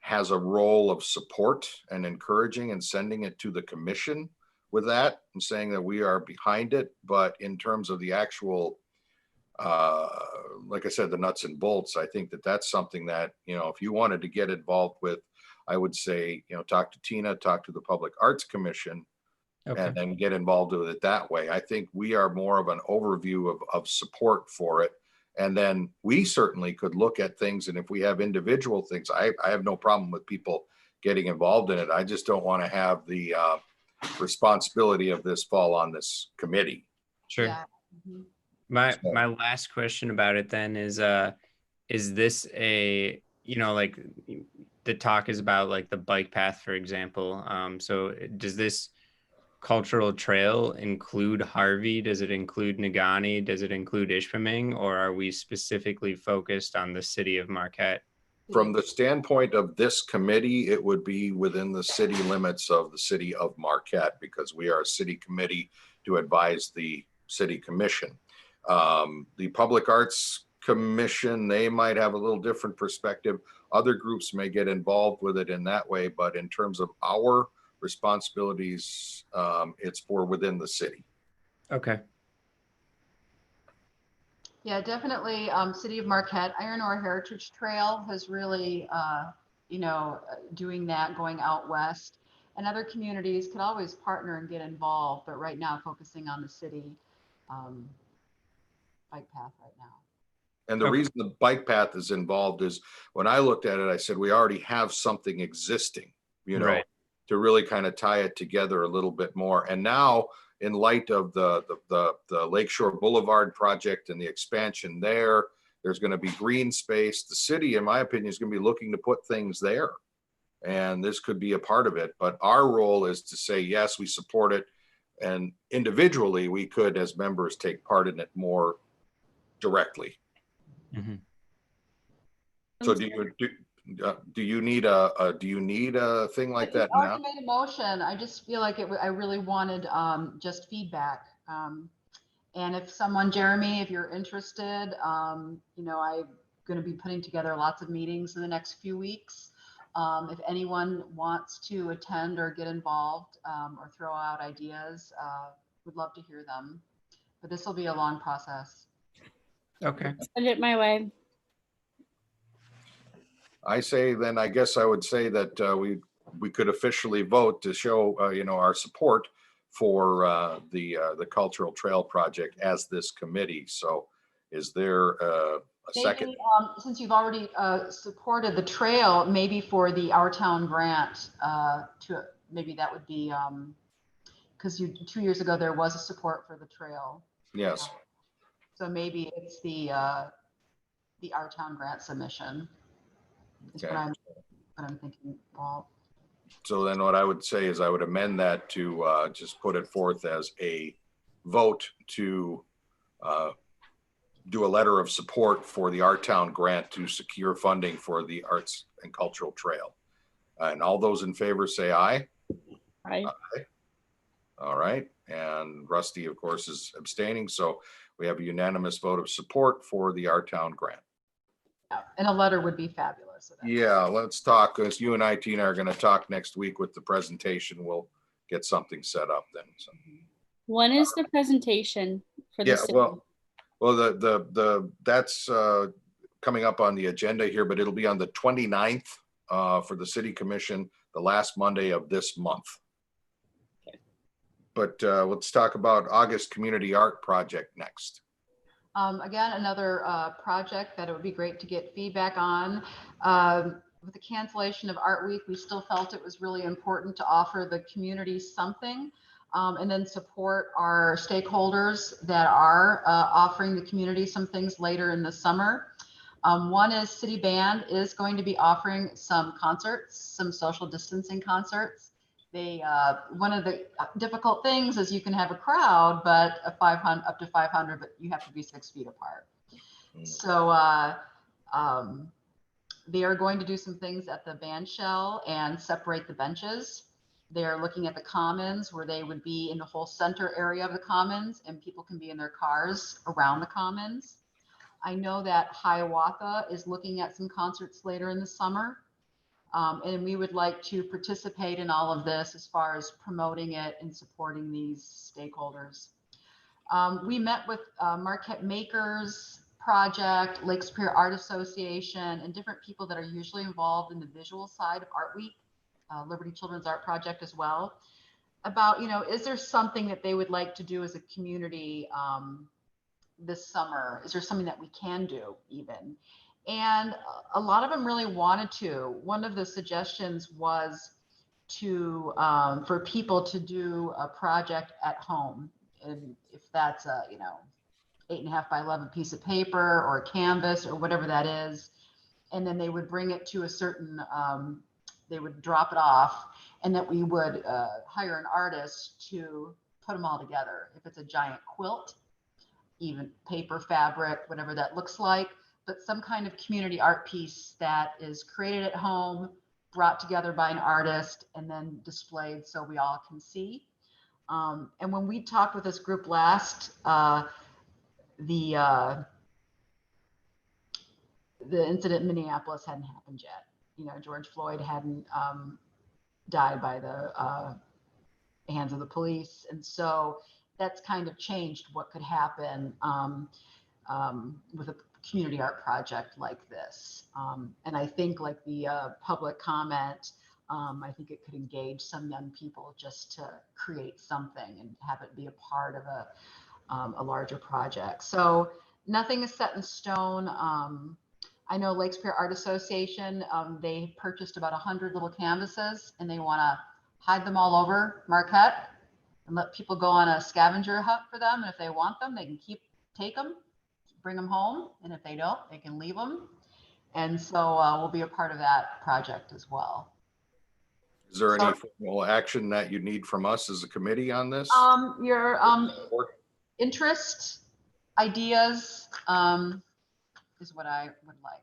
has a role of support and encouraging and sending it to the commission with that and saying that we are behind it. But in terms of the actual, like I said, the nuts and bolts, I think that that's something that, if you wanted to get involved with, I would say, talk to Tina, talk to the Public Arts Commission, Okay. and then get involved with it that way. I think we are more of an overview of support for it. And then we certainly could look at things. And if we have individual things, I have no problem with people getting involved in it. I just don't want to have the responsibility of this fall on this committee. Sure. Yeah. My last question about it then is this a, like the talk is about like the bike path, for example. So does this cultural trail include Harvey? Does it include Negaunee? Does it include Ishpeming? Or are we specifically focused on the city of Marquette? From the standpoint of this committee, it would be within the city limits of the city of Marquette, because we are a city committee to advise the city commission. The Public Arts Commission, they might have a little different perspective. Other groups may get involved with it in that way, but in terms of our responsibilities, it's for within the city. Okay. Yeah, definitely. City of Marquette, Iron Ore Heritage Trail has really, doing that, going out west, and other communities could always partner and get involved, but right now focusing on the city bike path right now. And the Okay. reason the bike path is involved is when I looked at it, I said, we already have something existing, Right. to really kind of tie it together a little bit more. And now in light of the Lakeshore Boulevard project and the expansion there. There's going to be green space. The city, in my opinion, is going to be looking to put things there. And this could be a part of it. But our role is to say, yes, we support it. And individually, we could, as members, take part in it more directly. Mm-hmm. So do you need a thing like that I now? already made a motion. I just feel like I really wanted just feedback. And if someone, Jeremy, if you're interested, I'm going to be putting together lots of meetings in the next few weeks. If anyone wants to attend or get involved or throw out ideas, would love to hear them. But this will be a long process. Okay. Send it my way. I say, then I guess I would say that we could officially vote to show our support for the Cultural Trail Project as this committee. So is there a second? Maybe, since you've already supported the trail, maybe for the Our Town grant, maybe that would be, because 2 years ago there was a support for the trail. Yes. So maybe it's the Our Town grant submission. Is Okay. what I'm thinking, Paul. So then what I would say is I would amend that to just put it forth as a vote to do a letter of support for the Our Town grant to secure funding for the Arts and Cultural Trail. And all those in favor say aye. Right. Aye. All right. And Rusty, of course, is abstaining. So we have a unanimous vote of support for the Our Town grant. Yeah, and a letter would be fabulous. Yeah, let's talk, because you and I, Tina, are going to talk next week with the presentation. We'll get something set up then. So. When is the presentation for this? Yeah, well, that's coming up on the agenda here, but it'll be on the 29th for the City Commission, the last Monday of this month. Okay. But let's talk about August Community Art Project next. Again, another project that it would be great to get feedback on. With the cancellation of Art Week, we still felt it was really important to offer the community something and then support our stakeholders that are offering the community some things later in the summer. One is City Band is going to be offering some concerts, some social distancing concerts. One of the difficult things is you can have a crowd, but up to 500, but you have to be 6 feet apart. So they are going to do some things at the band shell and separate the benches. They're looking at the commons where they would be in the whole center area of the commons and people can be in their cars around the commons. I know that Hiawatha is looking at some concerts later in the summer. And we would like to participate in all of this as far as promoting it and supporting these stakeholders. We met with Marquette Makers Project, Lake Superior Art Association, and different people that are usually involved in the visual side of Art Week, Liberty Children's Art Project as well, about, is there something that they would like to do as a community this summer? Is there something that we can do even? And a lot of them really wanted to. One of the suggestions was for people to do a project at home. And if that's a, 8.5 by 11 piece of paper or a canvas or whatever that is. And then they would bring it to a certain, they would drop it off and that we would hire an artist to put them all together. If it's a giant quilt, even paper, fabric, whatever that looks like, but some kind of community art piece that is created at home, brought together by an artist, and then displayed so we all can see. And when we talked with this group last, the incident in Minneapolis hadn't happened yet. George Floyd hadn't died by the hands of the police. And so that's kind of changed what could happen with a community art project like this. And I think like the public comment, I think it could engage some young people just to create something and have it be a part of a larger project. So nothing is set in stone. I know Lake Superior Art Association, they purchased about 100 little canvases and they want to hide them all over Marquette. and let people go on a scavenger hunt for them. And if they want them, they can take them, bring them home. And if they don't, they can leave them. And so we'll be a part of that project as well. Is there any formal action that you need from us as a committee on this? Your interest, ideas is what I would like.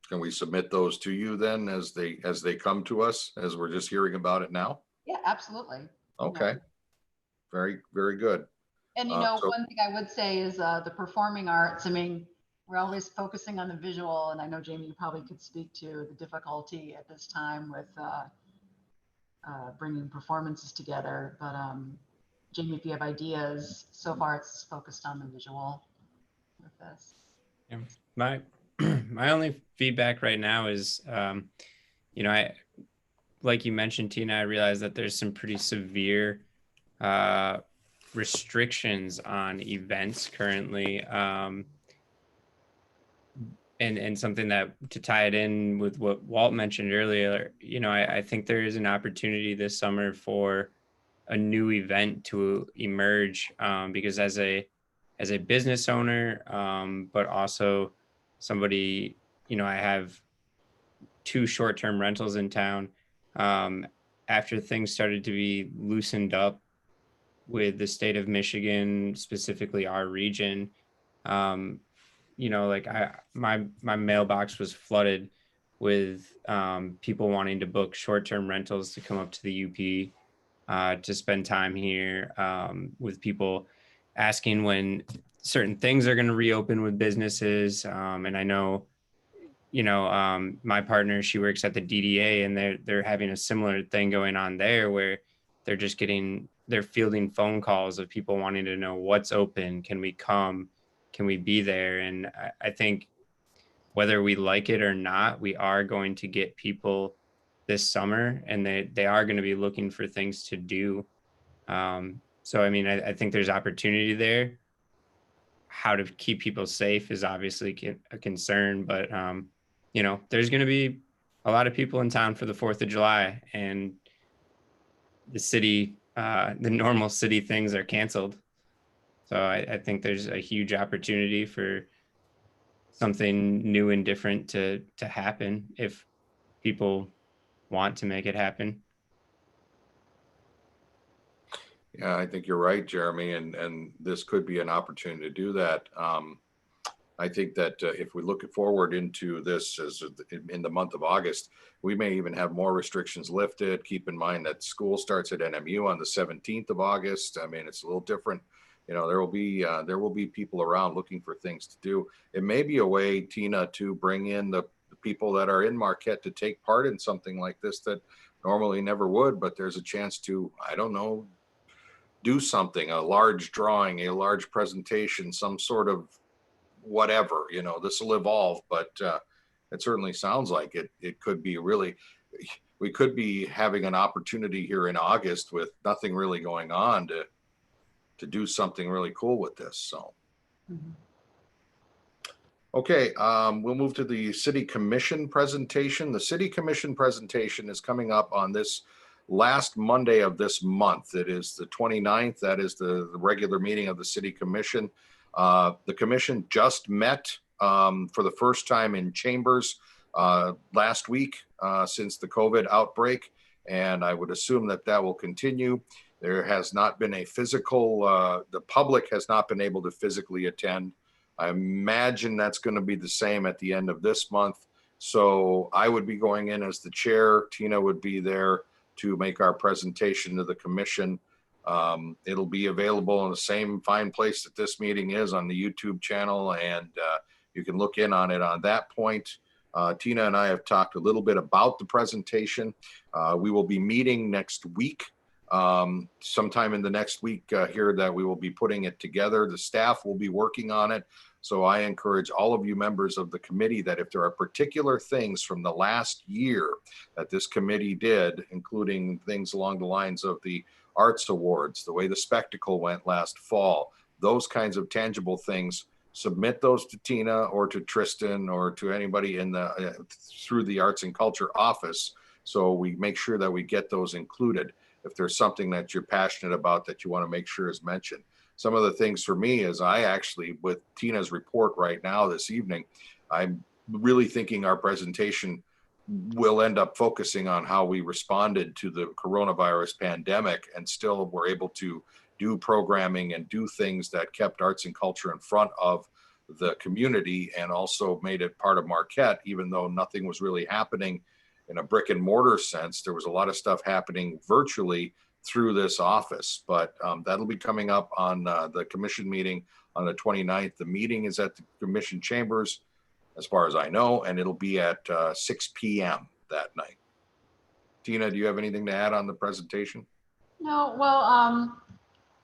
Can we submit those to you then as they come to us, as we're just hearing about it now? Yeah, absolutely. Okay. Very, very good. And one thing I would say is the performing arts. I mean, we're always focusing on the visual, and I know Jamie, you probably could speak to the difficulty at this time with bringing performances together. But Jamie, if you have ideas, so far it's focused on the visual with this. Yeah. My only feedback right now is, I, like you mentioned, Tina, I realize that there's some pretty severe restrictions on events currently. And something that, to tie it in with what Walt mentioned earlier, I think there is an opportunity this summer for a new event to emerge, because as a business owner, but also somebody, I have 2 short-term rentals in town. After things started to be loosened up with the state of Michigan, specifically our region, my mailbox was flooded with people wanting to book short-term rentals to come up to the UP to spend time here, with people asking when certain things are going to reopen with businesses. And I know, my partner, she works at the DDA, and they're having a similar thing going on there, where they're fielding phone calls of people wanting to know what's open, can we come, can we be there? And I think whether we like it or not, we are going to get people this summer, and they are going to be looking for things to do. So, I mean, I think there's opportunity there. How to keep people safe is obviously a concern, but, there's going to be a lot of people in town for the 4th of July, and the city, the normal city things are canceled. So I think there's a huge opportunity for something new and different to happen if people want to make it happen. Yeah, I think you're right, Jeremy, and this could be an opportunity to do that. I think that if we look forward into this as in the month of August, we may even have more restrictions lifted. Keep in mind that school starts at NMU on the 17th of August. I mean, it's a little different. There will be people around looking for things to do. It may be a way, Tina, to bring in the people that are in Marquette to take part in something like this that normally never would, but there's a chance to, I don't know, do something, a large drawing, a large presentation, some sort of whatever. This will evolve, but it certainly sounds like it could be really, we could be having an opportunity here in August with nothing really going on to do something really cool with this. So, okay, we'll move to the City Commission presentation. The City Commission presentation is coming up on this last Monday of this month. It is the 29th. That is the regular meeting of the City Commission. The Commission just met for the first time in chambers last week since the COVID outbreak, and I would assume that will continue. There has not been a physical, the public has not been able to physically attend. I imagine that's going to be the same at the end of this month. So I would be going in as the chair. Tina would be there to make our presentation to the commission. It'll be available in the same fine place that this meeting is on the YouTube channel, and you can look in on it on that point. Tina and I have talked a little bit about the presentation. We will be meeting next week, sometime in the next week here, that we will be putting it together. The staff will be working on it. So I encourage all of you members of the committee that if there are particular things from the last year that this committee did, including things along the lines of the Arts Awards, the way the spectacle went last fall, those kinds of tangible things, submit those to Tina or to Tristan or to anybody in through the Arts and Culture office, so we make sure that we get those included. if there's something that you're passionate about that you want to make sure is mentioned. Some of the things for me is I actually, with Tina's report right now this evening, I'm really thinking our presentation will end up focusing on how we responded to the coronavirus pandemic and still were able to do programming and do things that kept arts and culture in front of the community and also made it part of Marquette, even though nothing was really happening in a brick and mortar sense. There was a lot of stuff happening virtually through this office, but that'll be coming up on the commission meeting on the 29th. The meeting is at the commission chambers, as far as I know, and it'll be at 6 p.m. that night. Tina, do you have anything to add on the presentation? No, well,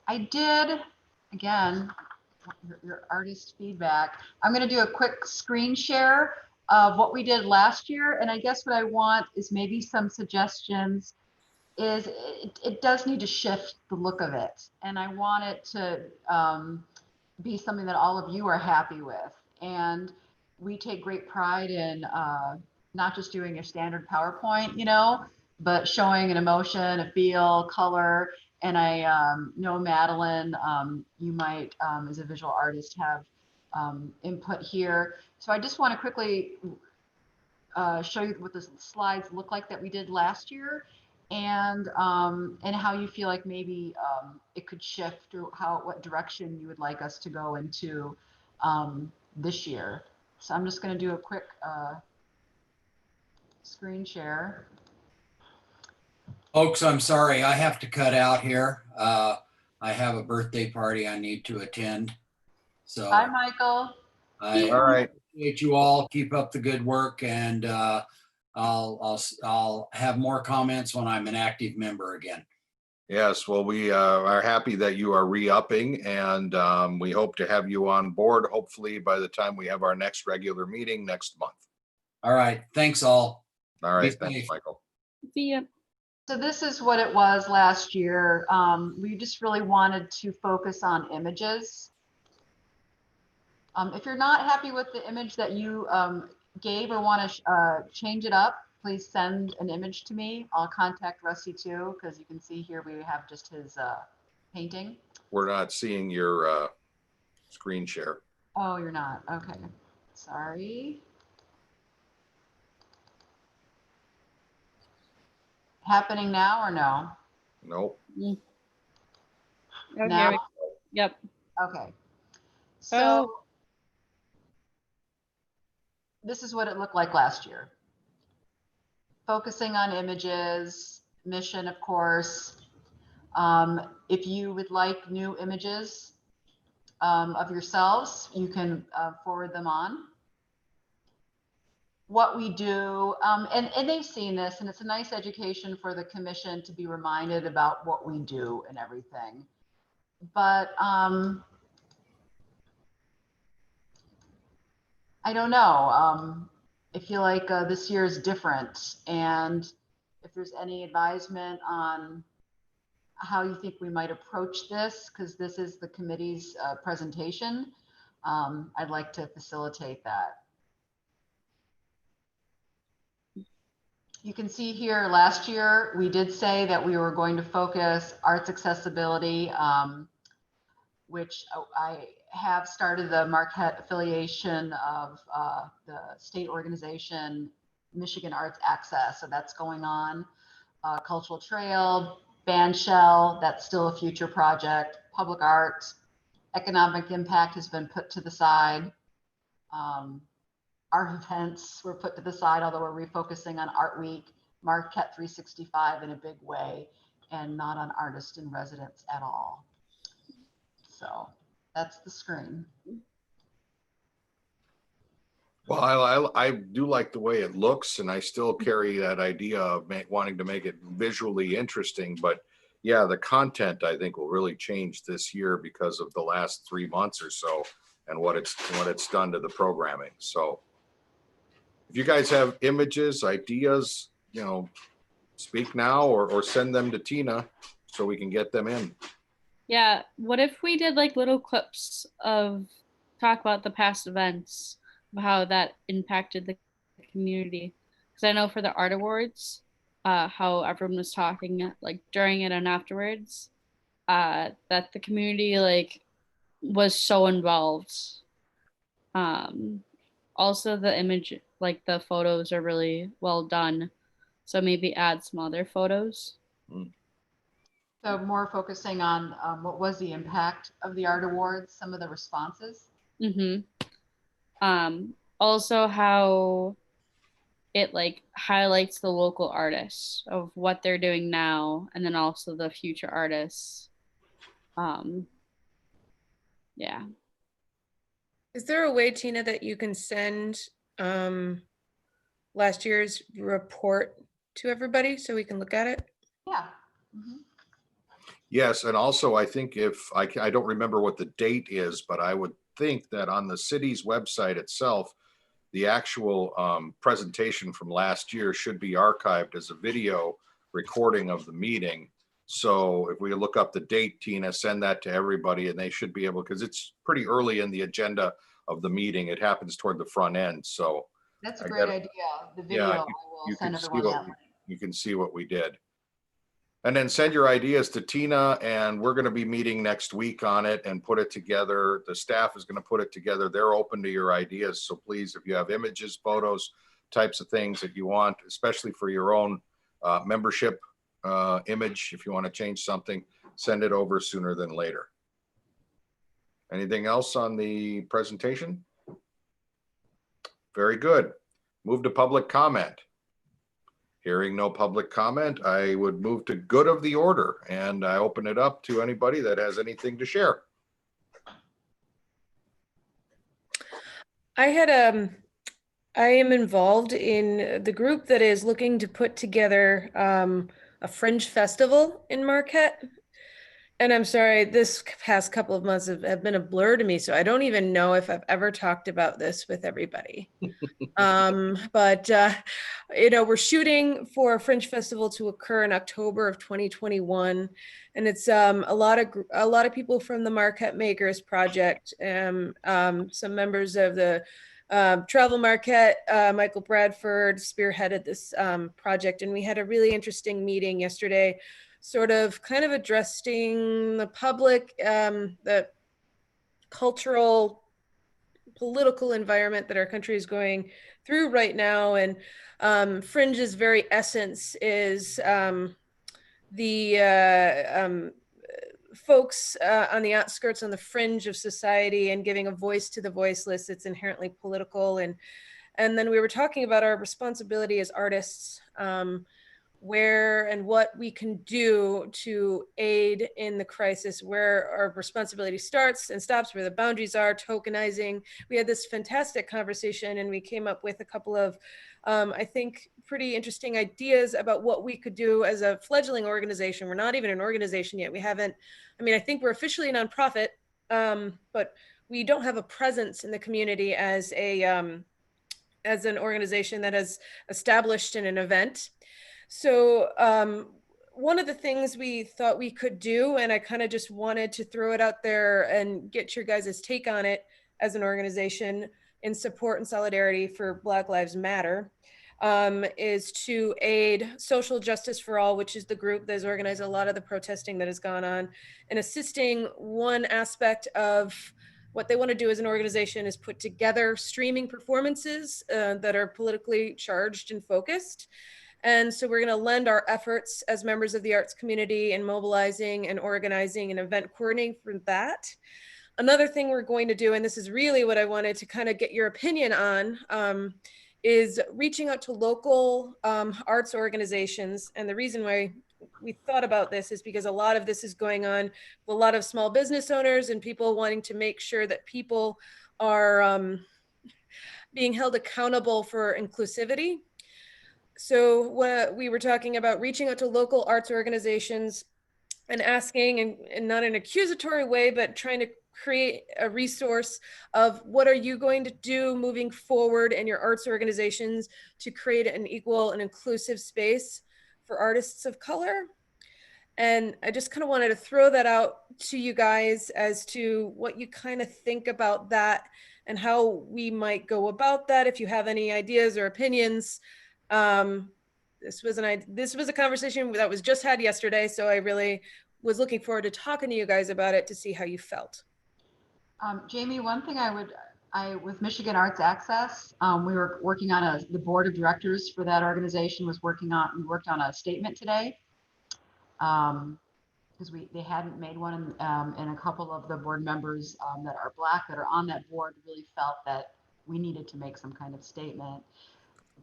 I did, again, your artist feedback. I'm going to do a quick screen share of what we did last year. And I guess what I want is maybe some suggestions is it does need to shift the look of it. And I want it to be something that all of you are happy with. And we take great pride in not just doing a standard PowerPoint, you know, but showing an emotion, a feel, color. And I know Madeline, you might, as a visual artist, have input here. So I just want to quickly show you what the slides look like that we did last year, and how you feel like maybe it could shift, or what direction you would like us to go into this year. So I'm just going to do a quick screen share. Folks, I'm sorry, I have to cut out here. I have a birthday party I need to attend. So Hi, Michael. All right. appreciate you all. Keep up the good work, and I'll have more comments when I'm an active member again. Yes, well, we are happy that you are re-upping, and we hope to have you on board, hopefully by the time we have our next regular meeting next month. All right, thanks all. All right, Be thanks, safe. Michael. See ya. So this is what it was last year. We just really wanted to focus on images. If you're not happy with the image that you gave or want to change it up, please send an image to me. I'll contact Rusty too, because you can see here we have just his painting. We're not seeing your screen share. Oh, you're not. Okay. Sorry. Happening now or no? Nope. Oh, here Now? we go. Yep. Okay. So Oh. this is what it looked like last year. Focusing on images, mission, of course. If you would like new images of yourselves, you can forward them on. What we do, and they've seen this, and it's a nice education for the commission to be reminded about what we do and everything. But I don't know. I feel like this year is different, and if there's any advisement on how you think we might approach this, because this is the committee's presentation, I'd like to facilitate that. You can see here last year, we did say that we were going to focus arts accessibility, which I have started the Marquette affiliation of the state organization, Michigan Arts Access. So that's going on. Cultural Trail, Band Shell, that's still a future project. Public art, economic impact has been put to the side. Art events were put to the side, although we're refocusing on Art Week, Marquette 365 in a big way, and not on artist in residence at all. So that's the screen. Well, I do like the way it looks, and I still carry that idea of wanting to make it visually interesting. But yeah, the content I think will really change this year because of the last 3 months or so and what it's done to the programming. So if you guys have images, ideas, you know, speak now or send them to Tina so we can get them in. Yeah. What if we did like little clips of talk about the past events, of how that impacted the community? Because I know for the art awards, how everyone was talking like during it and afterwards, that the community like was so involved. Also the image, like the photos are really well done. So maybe add some other photos. So more focusing on what was the impact of the art awards, some of the responses. Mm-hmm. Also how it like highlights the local artists of what they're doing now, and then also the future artists. Yeah. Is there a way, Tina, that you can send last year's report to everybody so we can look at it? Yeah. Mhm. Yes, and also I think I don't remember what the date is, but I would think that on the city's website itself, the actual presentation from last year should be archived as a video recording of the meeting. So if we look up the date, Tina, send that to everybody and they should be able, because it's pretty early in the agenda of the meeting. It happens toward the front end. So That's a I great gotta- idea. The video, yeah, I will you send can see everyone what that link. you can see what we did. And then send your ideas to Tina, and we're going to be meeting next week on it and put it together. The staff is going to put it together. They're open to your ideas. So please, if you have images, photos, types of things that you want, especially for your own membership image, if you want to change something, send it over sooner than later. Anything else on the presentation? Very good. Move to public comment. Hearing no public comment, I would move to good of the order, and I open it up to anybody that has anything to share. I am involved in the group that is looking to put together a fringe festival in Marquette. And I'm sorry, this past couple of months have been a blur to me, so I don't even know if I've ever talked about this with everybody. But we're shooting for a Fringe Festival to occur in October of 2021, and it's a lot of people from the Marquette Makers Project, some members of the Travel Marquette, Michael Bradford spearheaded this project, and we had a really interesting meeting yesterday, sort of kind of addressing the public, the cultural, political environment that our country is going through right now. And Fringe's very essence is the folks on the outskirts, on the fringe of society, and giving a voice to the voiceless. It's inherently political. And then we were talking about our responsibility as artists, where and what we can do to aid in the crisis, where our responsibility starts and stops, where the boundaries are, tokenizing. We had this fantastic conversation, and we came up with a couple of, I think, pretty interesting ideas about what we could do as a fledgling organization. We're not even an organization yet. We haven't, I think we're officially a nonprofit, but we don't have a presence in the community as an organization that has established in an event. So one of the things we thought we could do, and I kind of just wanted to throw it out there and get your guys' take on it as an organization in support and solidarity for Black Lives Matter, is to aid Social Justice for All, which is the group that has organized a lot of the protesting that has gone on, and assisting. One aspect of what they want to do as an organization is put together streaming performances that are politically charged and focused. And so we're going to lend our efforts as members of the arts community in mobilizing and organizing and event coordinating for that. Another thing we're going to do, and this is really what I wanted to kind of get your opinion on, is reaching out to local arts organizations. And the reason why we thought about this is because a lot of this is going on with a lot of small business owners and people wanting to make sure that people are being held accountable for inclusivity. So what we were talking about, reaching out to local arts organizations and asking, and not in an accusatory way, but trying to create a resource of what are you going to do moving forward in your arts organizations to create an equal and inclusive space for artists of color. And I just kind of wanted to throw that out to you guys as to what you kind of think about that and how we might go about that. If you have any ideas or opinions, this was a conversation that was just had yesterday. So I really was looking forward to talking to you guys about it to see how you felt. Jamie, one thing with Michigan Arts Access, we were working on the board of directors for that organization we worked on a statement today. Because they hadn't made one, and a couple of the board members that are Black that are on that board really felt that we needed to make some kind of statement.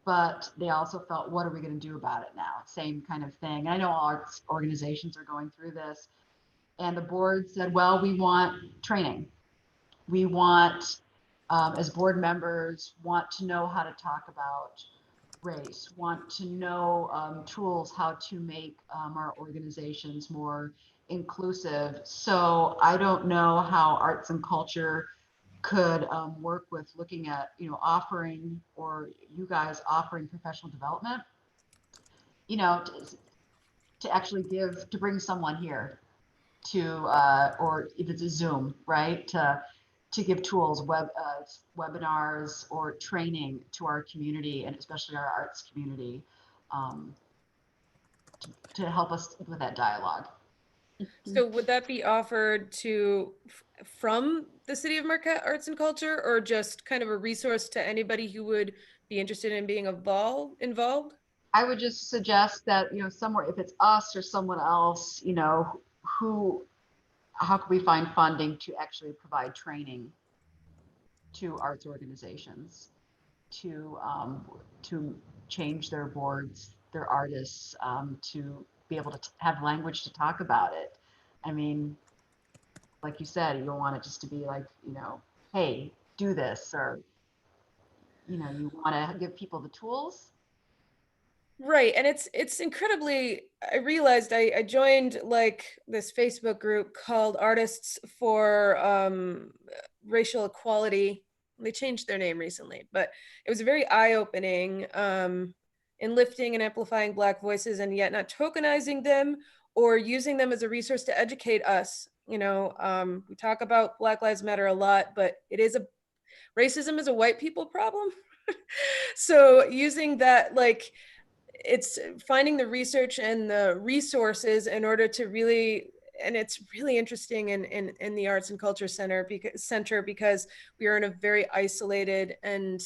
But they also felt, what are we going to do about it now? Same kind of thing. And I know all arts organizations are going through this. And the board said, well, we want training. We want, as board members, want to know how to talk about race, want to know tools how to make our organizations more inclusive. So I don't know how arts and culture could work with looking at, offering, or you guys offering professional development, to actually to bring someone here to, or if it's a Zoom, right, to give tools, webinars or training to our community, and especially our arts community, to help us with that dialogue. So would that be offered from the City of Marquette Arts and Culture, or just kind of a resource to anybody who would be interested in being involved? I would just suggest that, somewhere, if it's us or someone else, how can we find funding to actually provide training to arts organizations to change their boards, their artists, to be able to have language to talk about it. I mean, like you said, you don't want it just to be like, hey, do this, or, you want to give people the tools. Right. And it's incredibly, I realized I joined like this Facebook group called Artists for Racial Equality. They changed their name recently, but it was very eye-opening in lifting and amplifying Black voices, and yet not tokenizing them or using them as a resource to educate us. We talk about Black Lives Matter a lot, but racism is a white people problem. So using that, like, it's finding the research and the resources in order to really, and it's really interesting in the Arts and Culture Center because we are in a very isolated and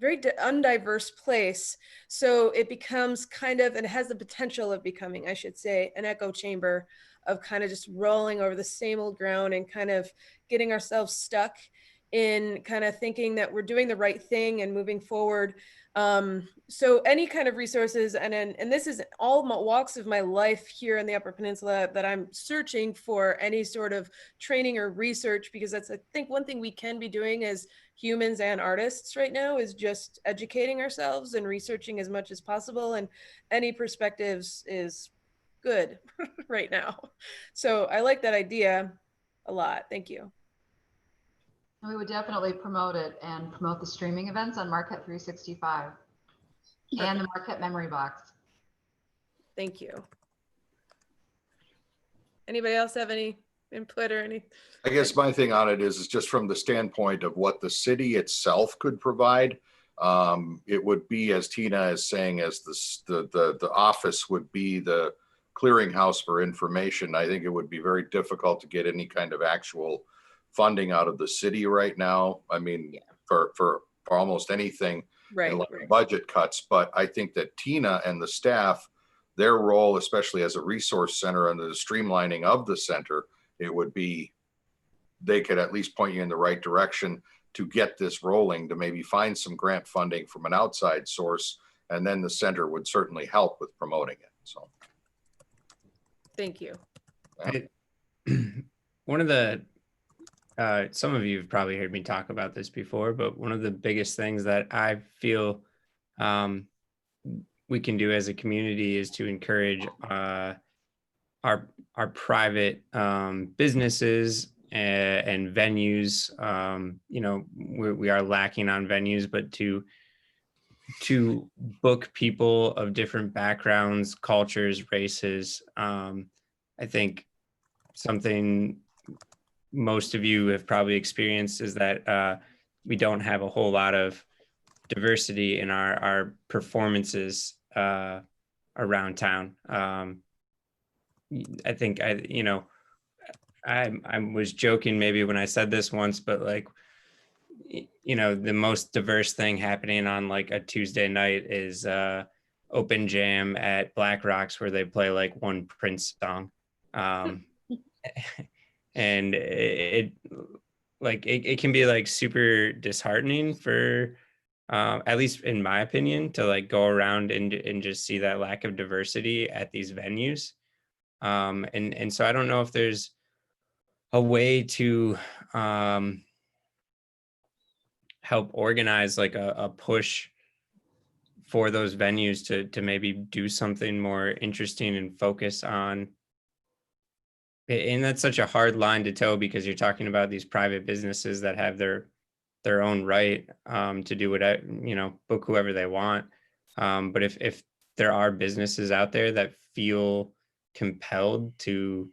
very undiverse place. So it becomes kind of, and it has the potential of becoming, I should say, an echo chamber of kind of just rolling over the same old ground and kind of getting ourselves stuck in kind of thinking that we're doing the right thing and moving forward. So any kind of resources, and this is all walks of my life here in the Upper Peninsula, that I'm searching for any sort of training or research, because that's, I think, one thing we can be doing as humans and artists right now is just educating ourselves and researching as much as possible, and any perspectives is good right now. So I like that idea a lot. Thank you. We would definitely promote it and promote the streaming events on Marquette 365 and the Marquette Memory Box. Thank you. Anybody else have any input or any? I guess my thing on it is just from the standpoint of what the city itself could provide. It would be, as Tina is saying, as the office would be the clearinghouse for information. I think it would be very difficult to get any kind of actual funding out of the city right now. I mean, yeah, for almost anything, right, like right. budget cuts. But I think that Tina and the staff, their role, especially as a resource center and the streamlining of the center, it would be, they could at least point you in the right direction to get this rolling, to maybe find some grant funding from an outside source, and then the center would certainly help with promoting it. So thank you. One of the some of you have probably heard me talk about this before, but one of the biggest things that I feel we can do as a community is to encourage our private businesses and venues. We are lacking on venues, but to book people of different backgrounds, cultures, races. I think something most of you have probably experienced is that we don't have a whole lot of diversity in our performances around town. I think I was joking maybe when I said this once, but like, the most diverse thing happening on like a Tuesday night is open jam at Black Rocks, where they play like one Prince song. And it can be like super disheartening for at least in my opinion, to like go around and just see that lack of diversity at these venues. And so I don't know if there's a way to help organize like a push for those venues to maybe do something more interesting and focus on. And that's such a hard line to toe, because you're talking about these private businesses that have their own right to do whatever, book whoever they want. But if there are businesses out there that feel compelled to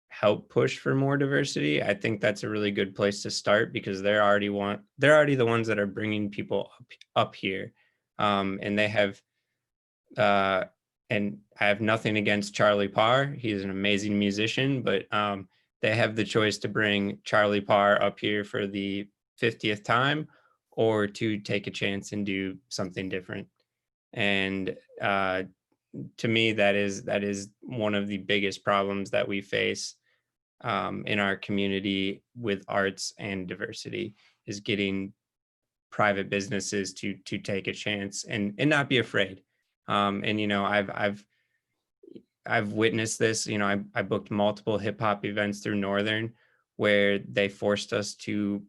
help push for more diversity, I think that's a really good place to start, because they're already the ones that are bringing people up here. And they have, and I have nothing against Charlie Parr. He's an amazing musician, but they have the choice to bring Charlie Parr up here for the 50th time, or to take a chance and do something different. And to me, that is one of the biggest problems that we face in our community with arts and diversity, is getting private businesses to take a chance and not be afraid. And I've witnessed this. I booked multiple hip hop events through Northern, where they forced us to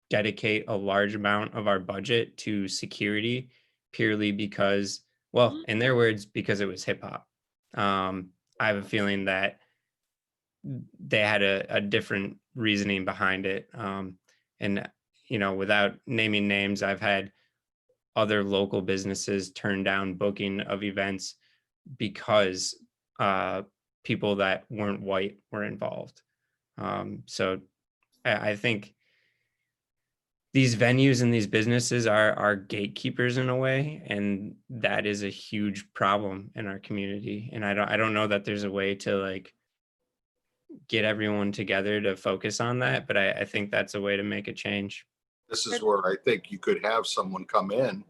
dedicate a large amount of our budget to security, purely because, well, in their words, because it was hip hop. I have a feeling that they had a different reasoning behind it. And, without naming names, I've had other local businesses turn down booking of events because people that weren't white were involved. So I think these venues and these businesses are gatekeepers in a way, and that is a huge problem in our community. And I don't know that there's a way to like get everyone together to focus on that, but I think that's a way to make a change. This is where I think you could have someone come in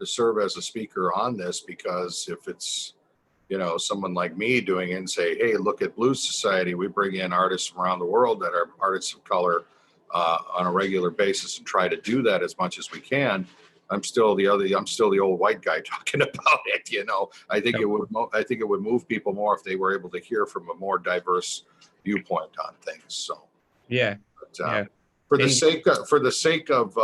to serve as a speaker on this, because if it's, someone like me doing it and say, hey, look at Blues Society, we bring in artists from around the world that are artists of color on a regular basis, and try to do that as much as we can. I'm still the old white guy talking about it. I think it would move people more if they were able to hear from a more diverse viewpoint on things. So yeah. For the sake of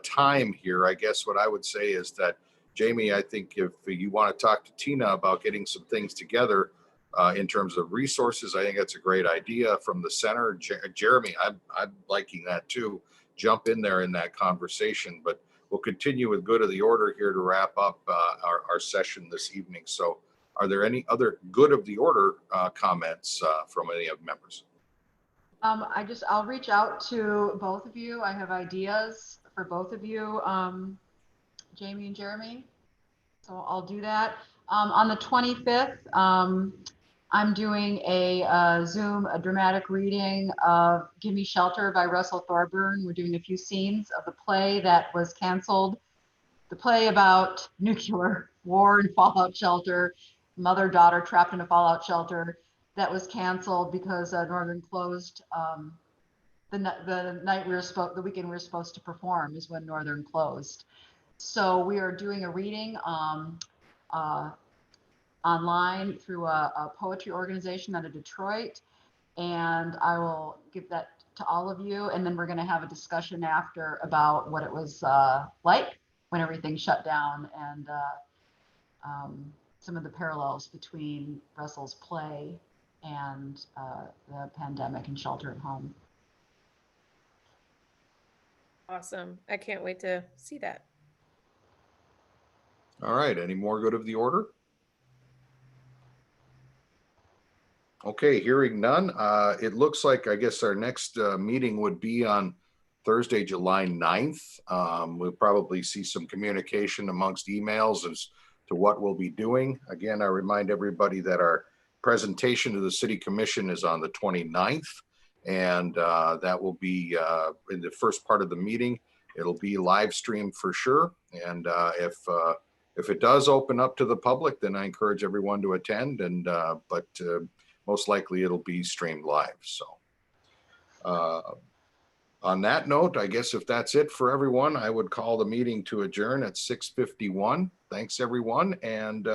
time here, I guess what I would say is that, Jamie, I think if you want to talk to Tina about getting some things together in terms of resources, I think that's a great idea from the center. Jeremy, I'm liking that too. Jump in there in that conversation, but we'll continue with good of the order here to wrap up our session this evening. So are there any other good of the order comments from any of the members? I'll reach out to both of you. I have ideas for both of you, Jamie and Jeremy. So I'll do that. On the 25th, I'm doing a dramatic reading of Gimme Shelter by Russell Thorburn. We're doing a few scenes of the play that was canceled. The play about nuclear war and fallout shelter, mother-daughter trapped in a fallout shelter, that was canceled because Northern closed. The weekend we were supposed to perform is when Northern closed. So we are doing a reading online through a poetry organization out of Detroit, and I will give that to all of you, and then we're going to have a discussion after about what it was like when everything shut down, and some of the parallels between Russell's play and the pandemic and shelter at home. Awesome. I can't wait to see that. All right. Any more good of the order? Okay, hearing none. It looks like, I guess, our next meeting would be on Thursday, July 9th. We'll probably see some communication amongst emails as to what we'll be doing. Again, I remind everybody that our presentation to the City Commission is on the 29th, and that will be in the first part of the meeting. It'll be live streamed for sure, and if it does open up to the public, then I encourage everyone to attend, and but most likely it'll be streamed live. So on that note, I guess if that's it for everyone, I would call the meeting to adjourn at 6:51. Thanks, everyone. And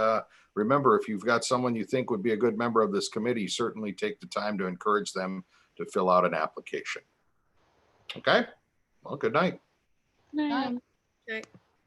remember, if you've got someone you think would be a good member of this committee, certainly take the time to encourage them to fill out an application. Okay? Well, good night. Night. Night. Okay.